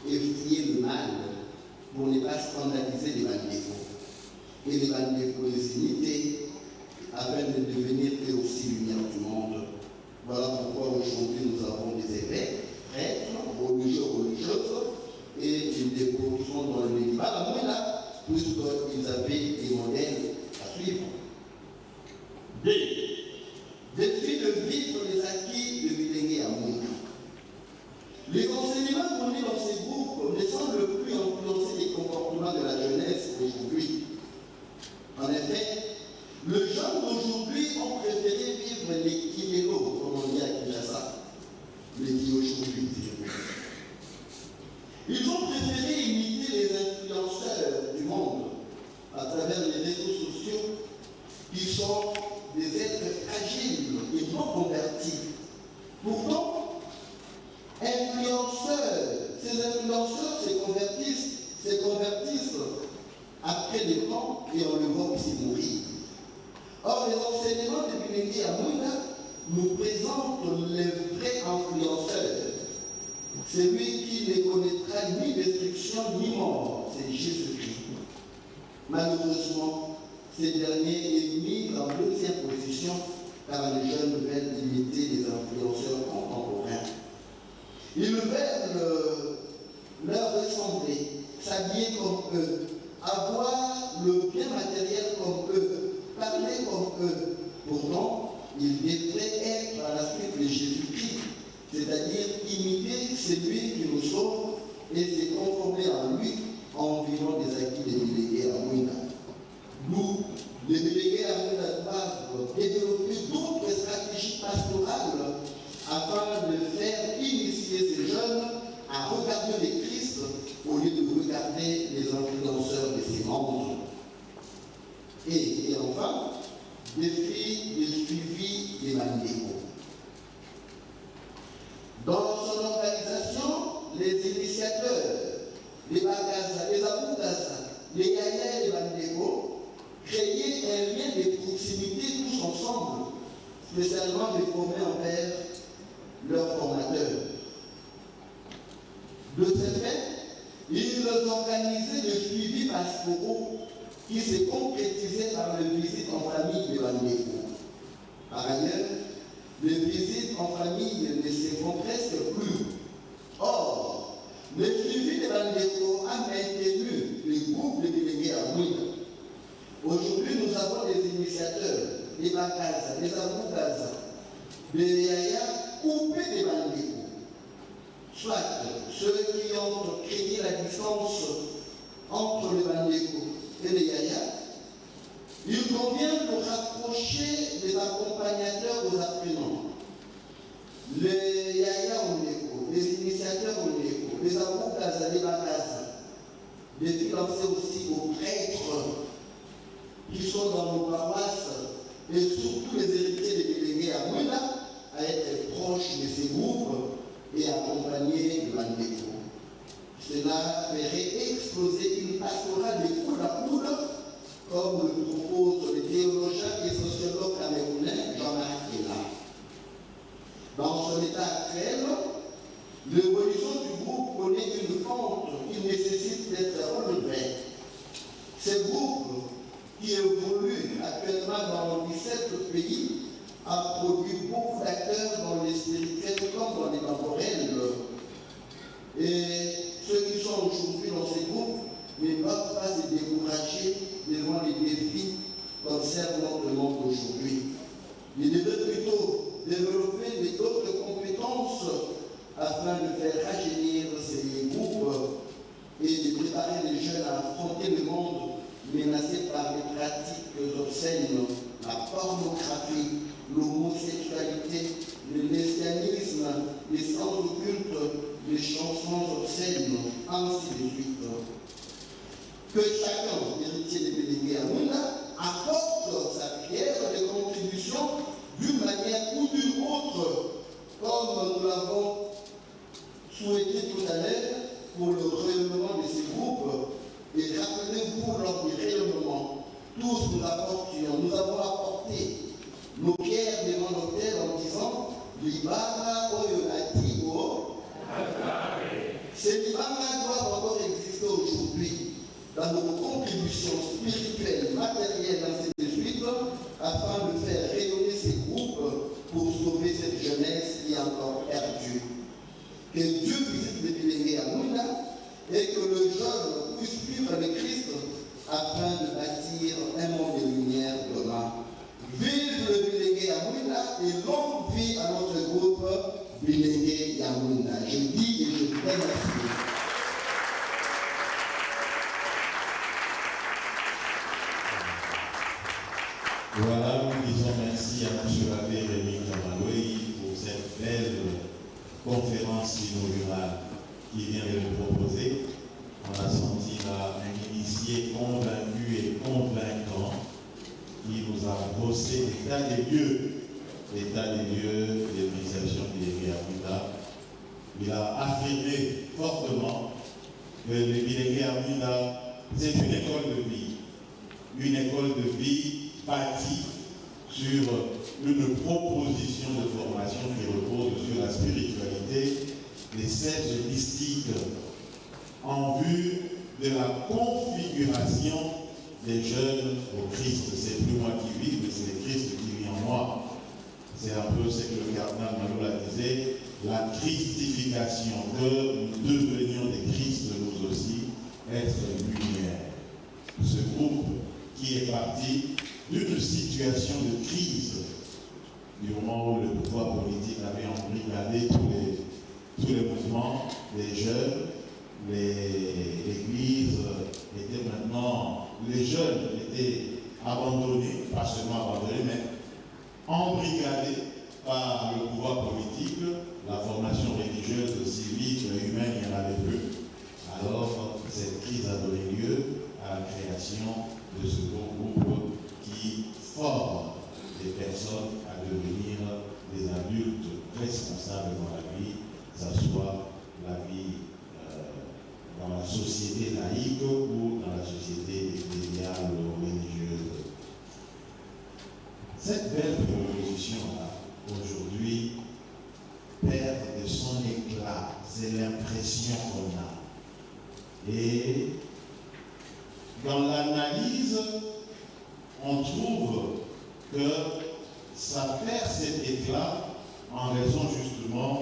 et fuyaient le mal pour ne pas scandaliser les bandéfos. Et les bandéfos les imiter afin de devenir eux aussi lumière du monde. Voilà pourquoi aujourd'hui nous avons des évêques, prêtres, religieuses, et ils déposent dans le débat à Mounda, puisqu'ils avaient des modèles à suivre. Défi de vivre les acquis de Bilingué à Mouna. Les enseignements donnés dans ces groupes ne semblent plus influencer les comportements de la jeunesse aujourd'hui. En effet, les jeunes d'aujourd'hui ont préféré vivre les kilélos, comme on dit à Kinshasa, les qui aujourd'hui. Ils ont préféré imiter les influenceurs du monde à travers les réseaux sociaux qui sont des êtres fragiles et non convertis. Pourtant, ces influenceurs se convertissent après des temps et on le voit aussi mourir. Or, les enseignements de Bilingué à Mounda nous présentent les vrais influenceurs. Celui qui ne connaîtra ni destruction ni mort, c'est Jésus-Christ. Malheureusement, ces derniers est mis en deuxième position car les jeunes veulent imiter les influenceurs contemporains. Ils veulent leur ressembler, s'habiller comme eux, avoir le bien matériel comme eux, parler comme eux. Pourtant, ils devraient être à la suite de Jésus-Christ, c'est-à-dire imiter celui qui nous sauve et se conformer à lui en vivant des acquis des délégués à Mouna. Nous, les délégués à Mouna doivent développer d'autres stratégies pastorales afin de faire initier ces jeunes à regarder le Christ au lieu de regarder les influenceurs de ces mondes. Et enfin, défi de suivi des bandéfos. Dans son organisation, les initiateurs, les Bagaza, les Abougaza, les Yaya et les bandéfos créaient un lien de proximité tous ensemble, spécialement les formés envers leurs formateurs. De ce fait, ils organisaient des suivis pastoraux qui se concrétisaient par les visites en famille de bandéfos. Par ailleurs, les visites en famille ne se font presque plus. Or, le suivi de bandéfos a maintenu les groupes de délégués à Mouna. Aujourd'hui, nous avons des initiateurs, des Bakaza, des Abougaza, des Yaya coupés des bandéfos. Soit ceux qui ont créé la distance entre les bandéfos et les Yaya, il convient de rapprocher les accompagnateurs aux apprenants. Les Yaya au Neko, les initiateurs au Neko, les Abougaza, les Bakaza, de financer aussi aux prêtres qui sont dans nos paroisses et surtout les héritiers des délégués à Mouna à être proches de ces groupes et accompagner le bandéfo. Cela ferait exploser une pastorale de coude à coude, comme le propose le théologien et sociologue camerounais Jean-Marc Kéla. Dans son état actuel, l'évolution du groupe connaît une pente qui nécessite d'être relevée. Ce groupe, qui évolue actuellement dans 17 pays, a produit beaucoup d'acteurs dans les spirituels comme dans les temporels. Et ceux qui sont aujourd'hui dans ces groupes ne doivent pas se décourager devant les défis qu'observe notre monde aujourd'hui. Ils devraient plutôt développer d'autres compétences afin de faire rajeunir ces groupes et de préparer les jeunes à affronter le monde menacé par les pratiques obscènes, la pornographie, l'homosexualité, le lesbianisme, les sens occultes, les chansons obscènes, ainsi de suite. Que chacun, héritier des délégués à Mouna, apporte sa pierre de contribution d'une manière ou d'une autre, comme nous l'avons souhaité tout à l'heure, pour le rayonnement de ces groupes. Et rappelez-vous, lors du rayonnement, tous nous avons apporté nos pierres devant l'autel en disant Libanga Oyonatigo. Ces Libanga doivent encore exister aujourd'hui dans nos contributions spirituelles, matérielles, ainsi de suite, afin de faire rayonner ces groupes pour sauver cette jeunesse qui est encore perdue. Que Dieu visite les Bilingués à Mouna et que le jeune puisse suivre le Christ afin de bâtir un monde de lumière demain. Vive le Bilingué à Mouna et longue vie à notre groupe Bilingué Yamouna. Je dis et je vous remercie. Voilà, nous disons merci à M. l'abbé Rémi Kamaloui pour cette belle conférence inaugurale qui vient de nous proposer. On a senti là un initié convaincu et convaincant qui nous a brossé l'état des lieux de l'organisation Bilingué Yamouna. Il a affirmé fortement que le Bilingué Yamouna, c'est une école de vie bâtie sur une proposition de formation qui repose sur la spiritualité des 16 mystiques en vue de la configuration des jeunes au Christ. C'est plus moi qui vis, mais c'est le Christ qui vit en moi. C'est un peu ce que le cardinal Maloula disait, la christification, que nous devenions des Christ nous aussi, être lumière. Ce groupe qui est parti d'une situation de crise, du moment où le pouvoir politique avait embrigadé tous les mouvements, les jeunes, l'église était maintenant, les jeunes étaient abandonnés, pas seulement abandonnés, mais embrigadés par le pouvoir politique, la formation religieuse, civique, humaine, il n'y en avait plus. Alors, cette crise a donné lieu à la création de ce groupe qui forme des personnes à devenir des adultes responsables dans la vie, que ce soit la vie dans la société laïque ou dans la société ecclésiale ou religieuse. Cette belle proposition-là, aujourd'hui, perd de son éclat. C'est l'impression qu'on a. Et dans l'analyse, on trouve que ça perd cet éclat en raison justement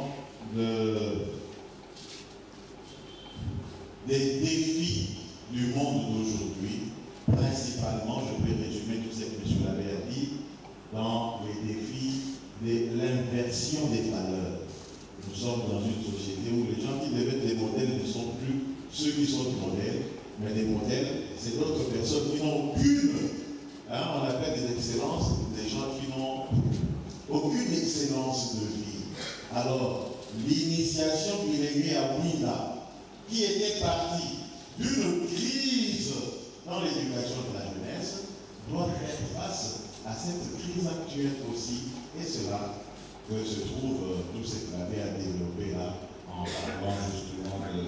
des défis du monde d'aujourd'hui. Principalement, je peux résumer tout ce que M. Labbé a dit, dans les défis de l'inversion des valeurs. Nous sommes dans une société où les gens qui devaient être des modèles ne sont plus ceux qui sont des modèles, mais des modèles, c'est d'autres personnes qui n'ont aucune, on appelle des excellences, des gens qui n'ont aucune excellence de vie. Alors, l'initiation Bilingué Yamouna, qui était partie d'une crise dans l'éducation de la jeunesse, doit faire face à cette crise actuelle aussi. Et c'est là que se trouve tout ce que Labbé a développé là, en parlant justement des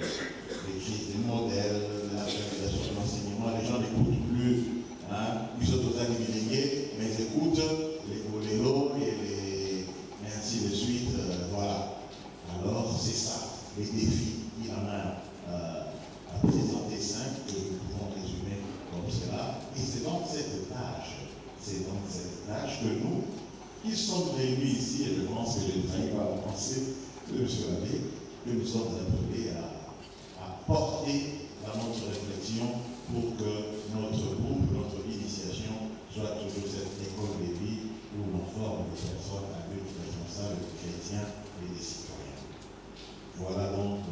crises des modèles, de la réalisation de l'enseignement. Les gens n'écoutent plus, ils sont aux années bilingués, mais ils écoutent les boléros et ainsi de suite. Voilà. Alors, c'est ça, les défis. Il en a à présenter 5 que nous pouvons résumer comme cela. Et c'est dans cette tâche que nous, qui sommes réunis ici, et je pense que je ne trahi pas la pensée de M. Labbé, que nous sommes appelés à porter dans notre réflexion pour que notre groupe, notre initiation soit toujours cette école de vie où l'on forme des personnes adultes responsables, des chrétiens et des citoyens. Voilà donc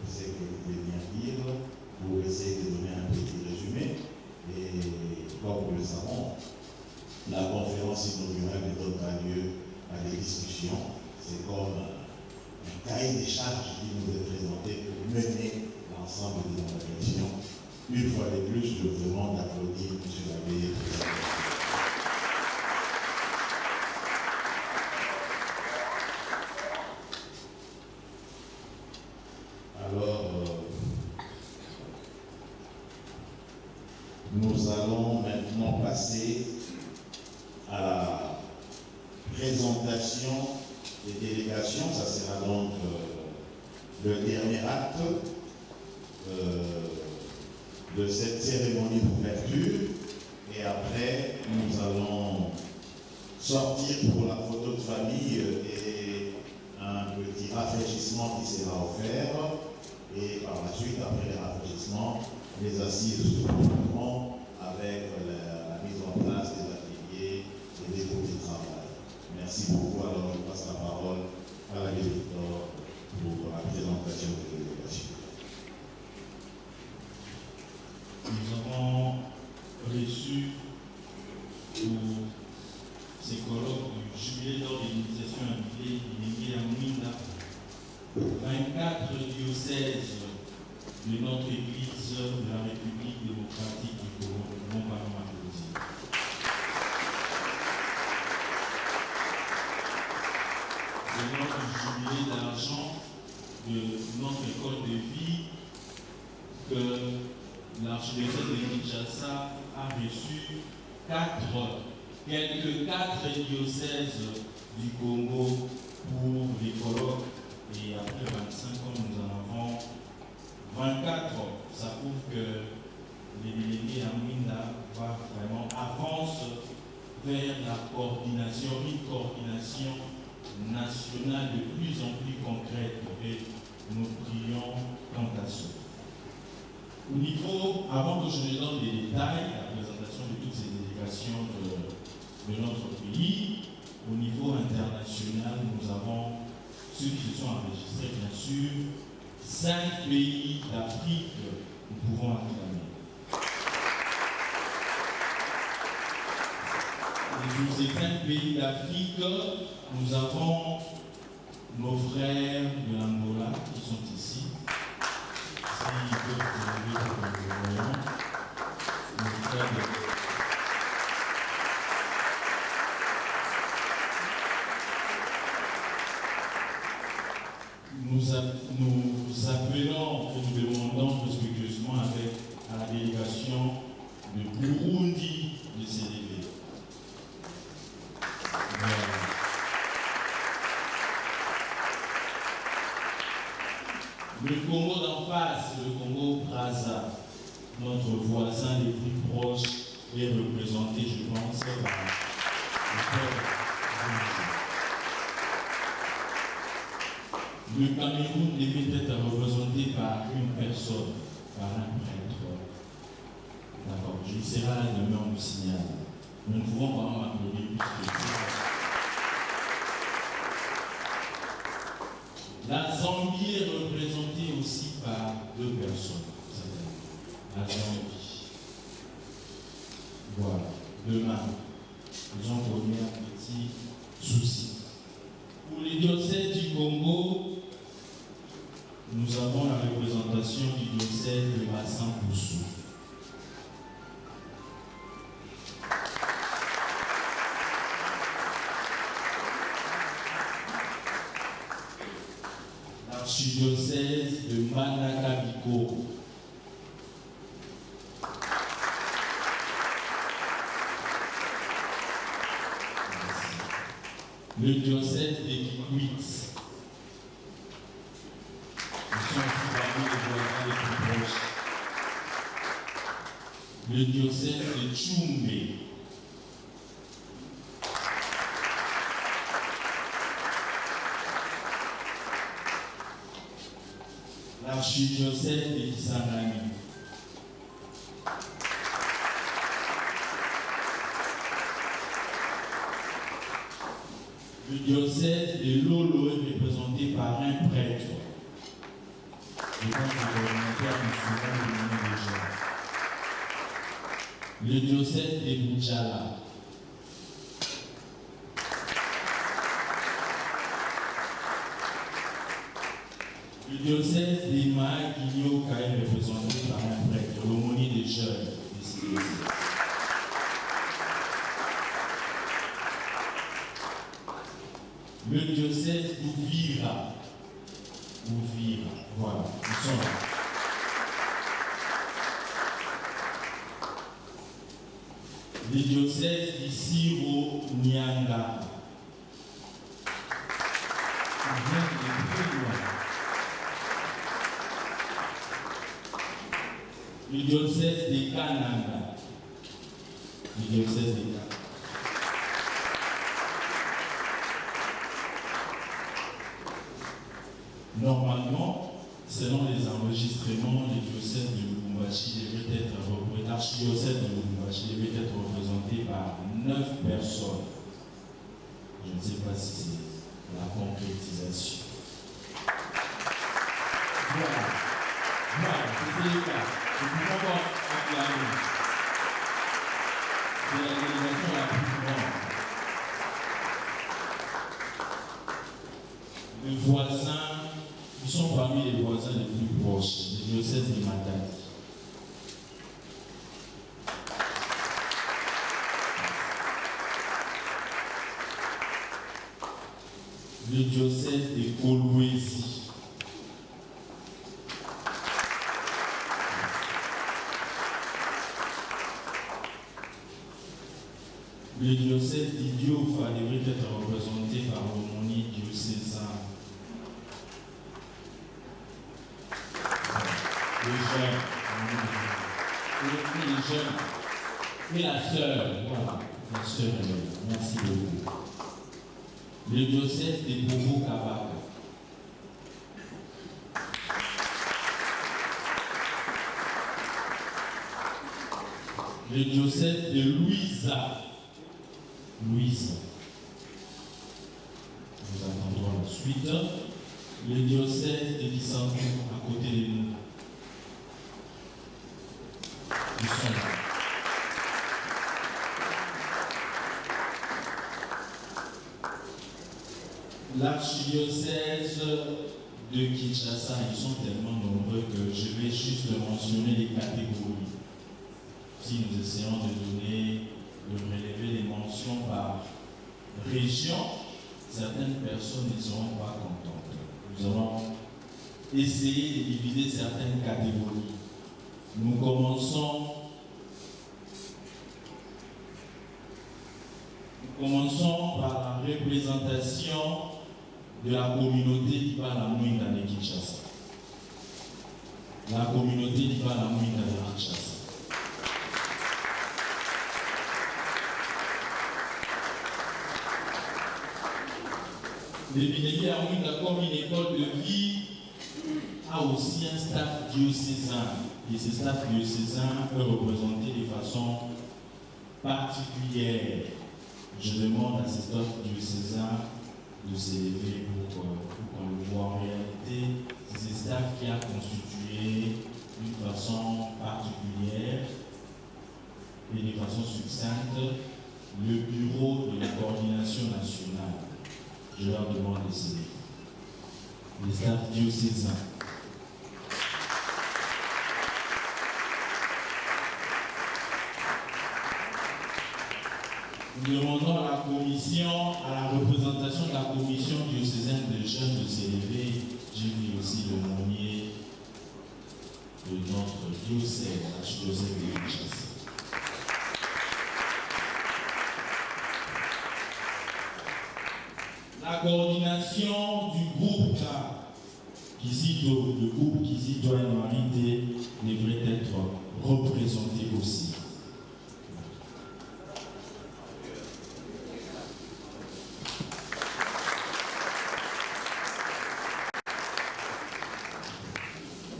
ce que je voulais bien dire pour essayer de donner un petit résumé. Et comme nous le savons, la conférence inaugurale ne donne pas lieu à des discussions. C'est comme un cahier des charges qui nous est présenté pour mener l'ensemble de nos réflexions. Une fois de plus, je vous demande d'applaudir M. Labbé. Alors, nous allons maintenant passer à la présentation des délégations. Ça sera donc le dernier acte de cette cérémonie d'ouverture. Et après, nous allons sortir pour la photo de famille et un petit rafraîchissement qui sera offert. Et par la suite, après les rafraîchissements, les assises se poursuivront avec la mise en place des ateliers et des groupes de travail. Merci beaucoup. Alors, je passe la parole à la directeur pour la présentation des délégations. Nous avons reçu pour ces colloques du jubilé d'organisation invitée Bilingue Amouinda 24 diocèses de notre Église de la République démocratique du Congo. Nous allons applaudir. C'est notre jubilé d'argent de notre école de vie que l'archidiocèse de Kinshasa a reçu quelques 4 diocèses du Congo pour les colloques. Et après 25 ans, nous en avons 24. Ça prouve que les délégués à Mwinda va vraiment avance vers la coordination, une coordination nationale de plus en plus concrète. Et nous prions quant à cela. Au niveau, avant que je ne donne des détails, la présentation de toutes ces délégations de notre pays, au niveau international, nous avons ceux qui se sont enregistrés, bien sûr, 5 pays d'Afrique, nous pouvons acclamer. Et sur ces 5 pays d'Afrique, nous avons nos frères de l'Angola qui sont ici. S'ils peuvent nous lever pour que nous voyons. Nos frères de nous appelons et nous demandons respectueusement à la délégation de Burundi de s'élever. Le Congo d'en face, le Congo Brazza, notre voisin le plus proche, est représenté, je pense, par le frère. Le Cameroun devait être représenté par une personne, par un prêtre. D'accord, je serai là demain, on nous signale. Nous ne pouvons pas m'applaudir plus que ça. La Zambie est représentée aussi par 2 personnes. La Zambie. Voilà, demain, nous avons connu un petit souci. Pour les diocèses du Congo, nous avons la représentation du diocèse de Bassan-Poussou. L'archidiocèse de Manaka-Biko. Le diocèse de Kikwit. Le diocèse de Tchoumbe. L'archidiocèse de Kisangani. Le diocèse de Lolo est représenté par un prêtre. Je pense que le volontaire nous souvient du nom déjà. Le diocèse de Bujala. Le diocèse de Mahakinyoka est représenté par un prêtre, l'aumônier des jeunes de ce diocèse. Le diocèse d'Ouvira. Voilà, nous sommes là. Le diocèse d'Isiro Nyanga. Le diocèse de Kananga. Le diocèse de Kananga. Normalement, selon les enregistrements, le diocèse de Lubumbashi devait être l'archidiocèse de Lubumbashi devait être représenté par 9 personnes. Je ne sais pas si c'est la concrétisation. Voilà, c'était le cas. Nous pouvons encore acclamer. C'est la délégation la plus grande. Les voisins, ils sont parmi les voisins les plus proches, le diocèse de Matadi. Le diocèse de Kolwezi. Le diocèse d'Idiofa devrait être représenté par l'aumônier diocésain. Les jeunes. Et la sœur, voilà, la sœur, merci beaucoup. Le diocèse de Bobo Kabaka. Le diocèse de Louisa. Nous attendons la suite. Le diocèse de Kissantou, à côté de nous. Ils sont là. L'archidiocèse de Kinshasa, ils sont tellement nombreux que je vais juste mentionner les catégories. Si nous essayons de relever les mentions par région, certaines personnes ne seront pas contentes. Nous allons essayer de diviser certaines catégories. Nous commençons par la représentation de la communauté d'Ibala-Mwinda de Kinshasa. La communauté d'Ibala-Mwinda de Kinshasa. Le Bineli à Mwinda, comme une école de vie, a aussi un staff diocésain. Et ce staff diocésain peut représenter de façon particulière. Je demande à ce staff diocésain de s'élever pour qu'on le voit en réalité. C'est ce staff qui a constitué d'une façon particulière et de façon succincte le bureau de la coordination nationale. Je leur demande de s'élever. Les staff diocésains. Nous demandons à la commission, à la représentation de la commission diocésaine de jeunes de s'élever. J'ai vu aussi le l'aumônier de notre diocèse, l'archidiocèse de Kinshasa. La coordination du groupe Kizito, le groupe Kizito et Marité devrait être représenté aussi.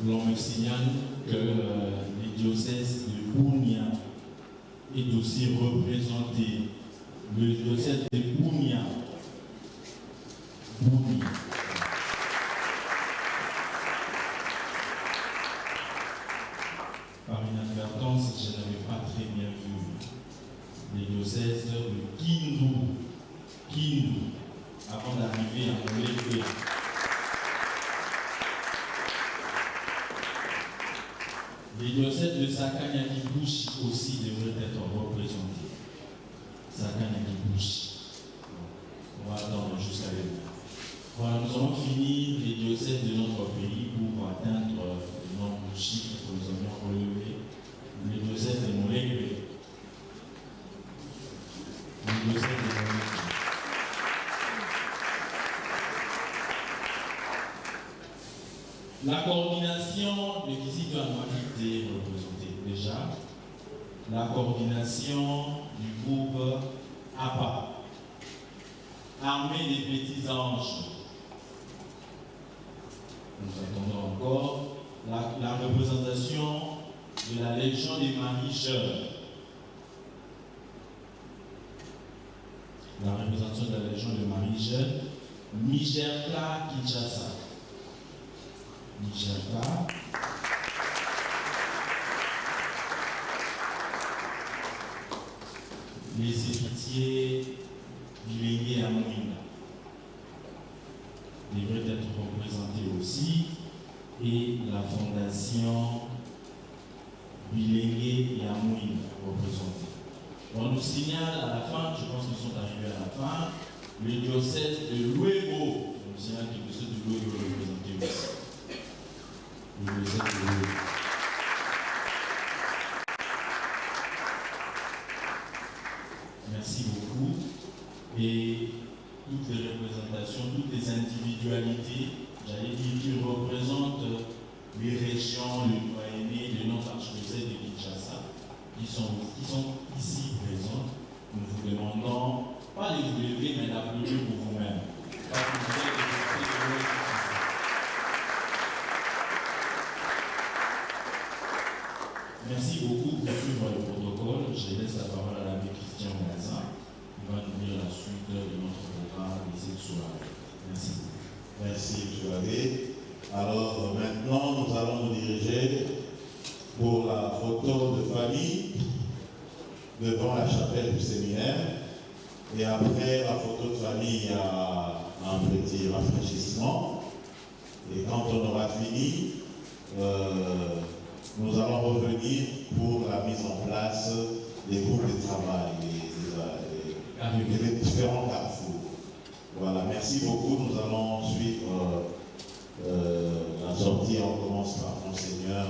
L'on me signale que le diocèse de Bounia est aussi représenté. Le diocèse de Bounia. Par inadvertance, je n'avais pas très bien vu le diocèse de Kindu, avant d'arriver à Moulébé. Les diocèses de Sakanya-Kibushi aussi devraient être représentés. Sakanya-Kibushi. On va attendre jusqu'à là. Voilà, nous allons finir les diocèses de notre pays pour atteindre le nombre de chiffres que nous avions relevés. Les diocèses de Moulébé. coordination de qui doit été représentée déjà. La coordination du groupe APA, Armée des Petits Anges. Nous attendons encore la représentation de la Légion des Marie-Jeunes. La représentation de la Légion des Marie-Jeunes, Mijerka Kinshasa. Mijerka. Les héritiers Bilengue à Mouina devraient être représentés aussi, et la fondation Bilengue et Amouina représentée. On nous signale à la fin, je pense qu'ils sont arrivés à la fin, le diocèse de Louébo. On nous signale que le diocèse de Louébo est représenté aussi. Le diocèse de Louébo. Merci beaucoup. Et toutes les représentations, toutes les individualités, j'allais dire, qui représentent les régions, les doyennés de notre archidiocèse de Kinshasa, qui sont ici présents. Nous vous demandons, pas de vous lever, mais d'applaudir pour vous-même. Parce que vous êtes des Merci beaucoup pour suivre le protocole. Je laisse la parole à l'abbé Christian Gazin. Il va nous dire la suite de notre programme de cette soirée. Merci. Merci, M. l'abbé. Alors maintenant, nous allons nous diriger pour la photo de famille devant la chapelle du séminaire. Et après la photo de famille, il y a un petit rafraîchissement. Et quand on aura fini, nous allons revenir pour la mise en place des groupes de travail, les différents carrefours. Voilà, merci beaucoup. Nous allons suivre la sortie. On commence par Monseigneur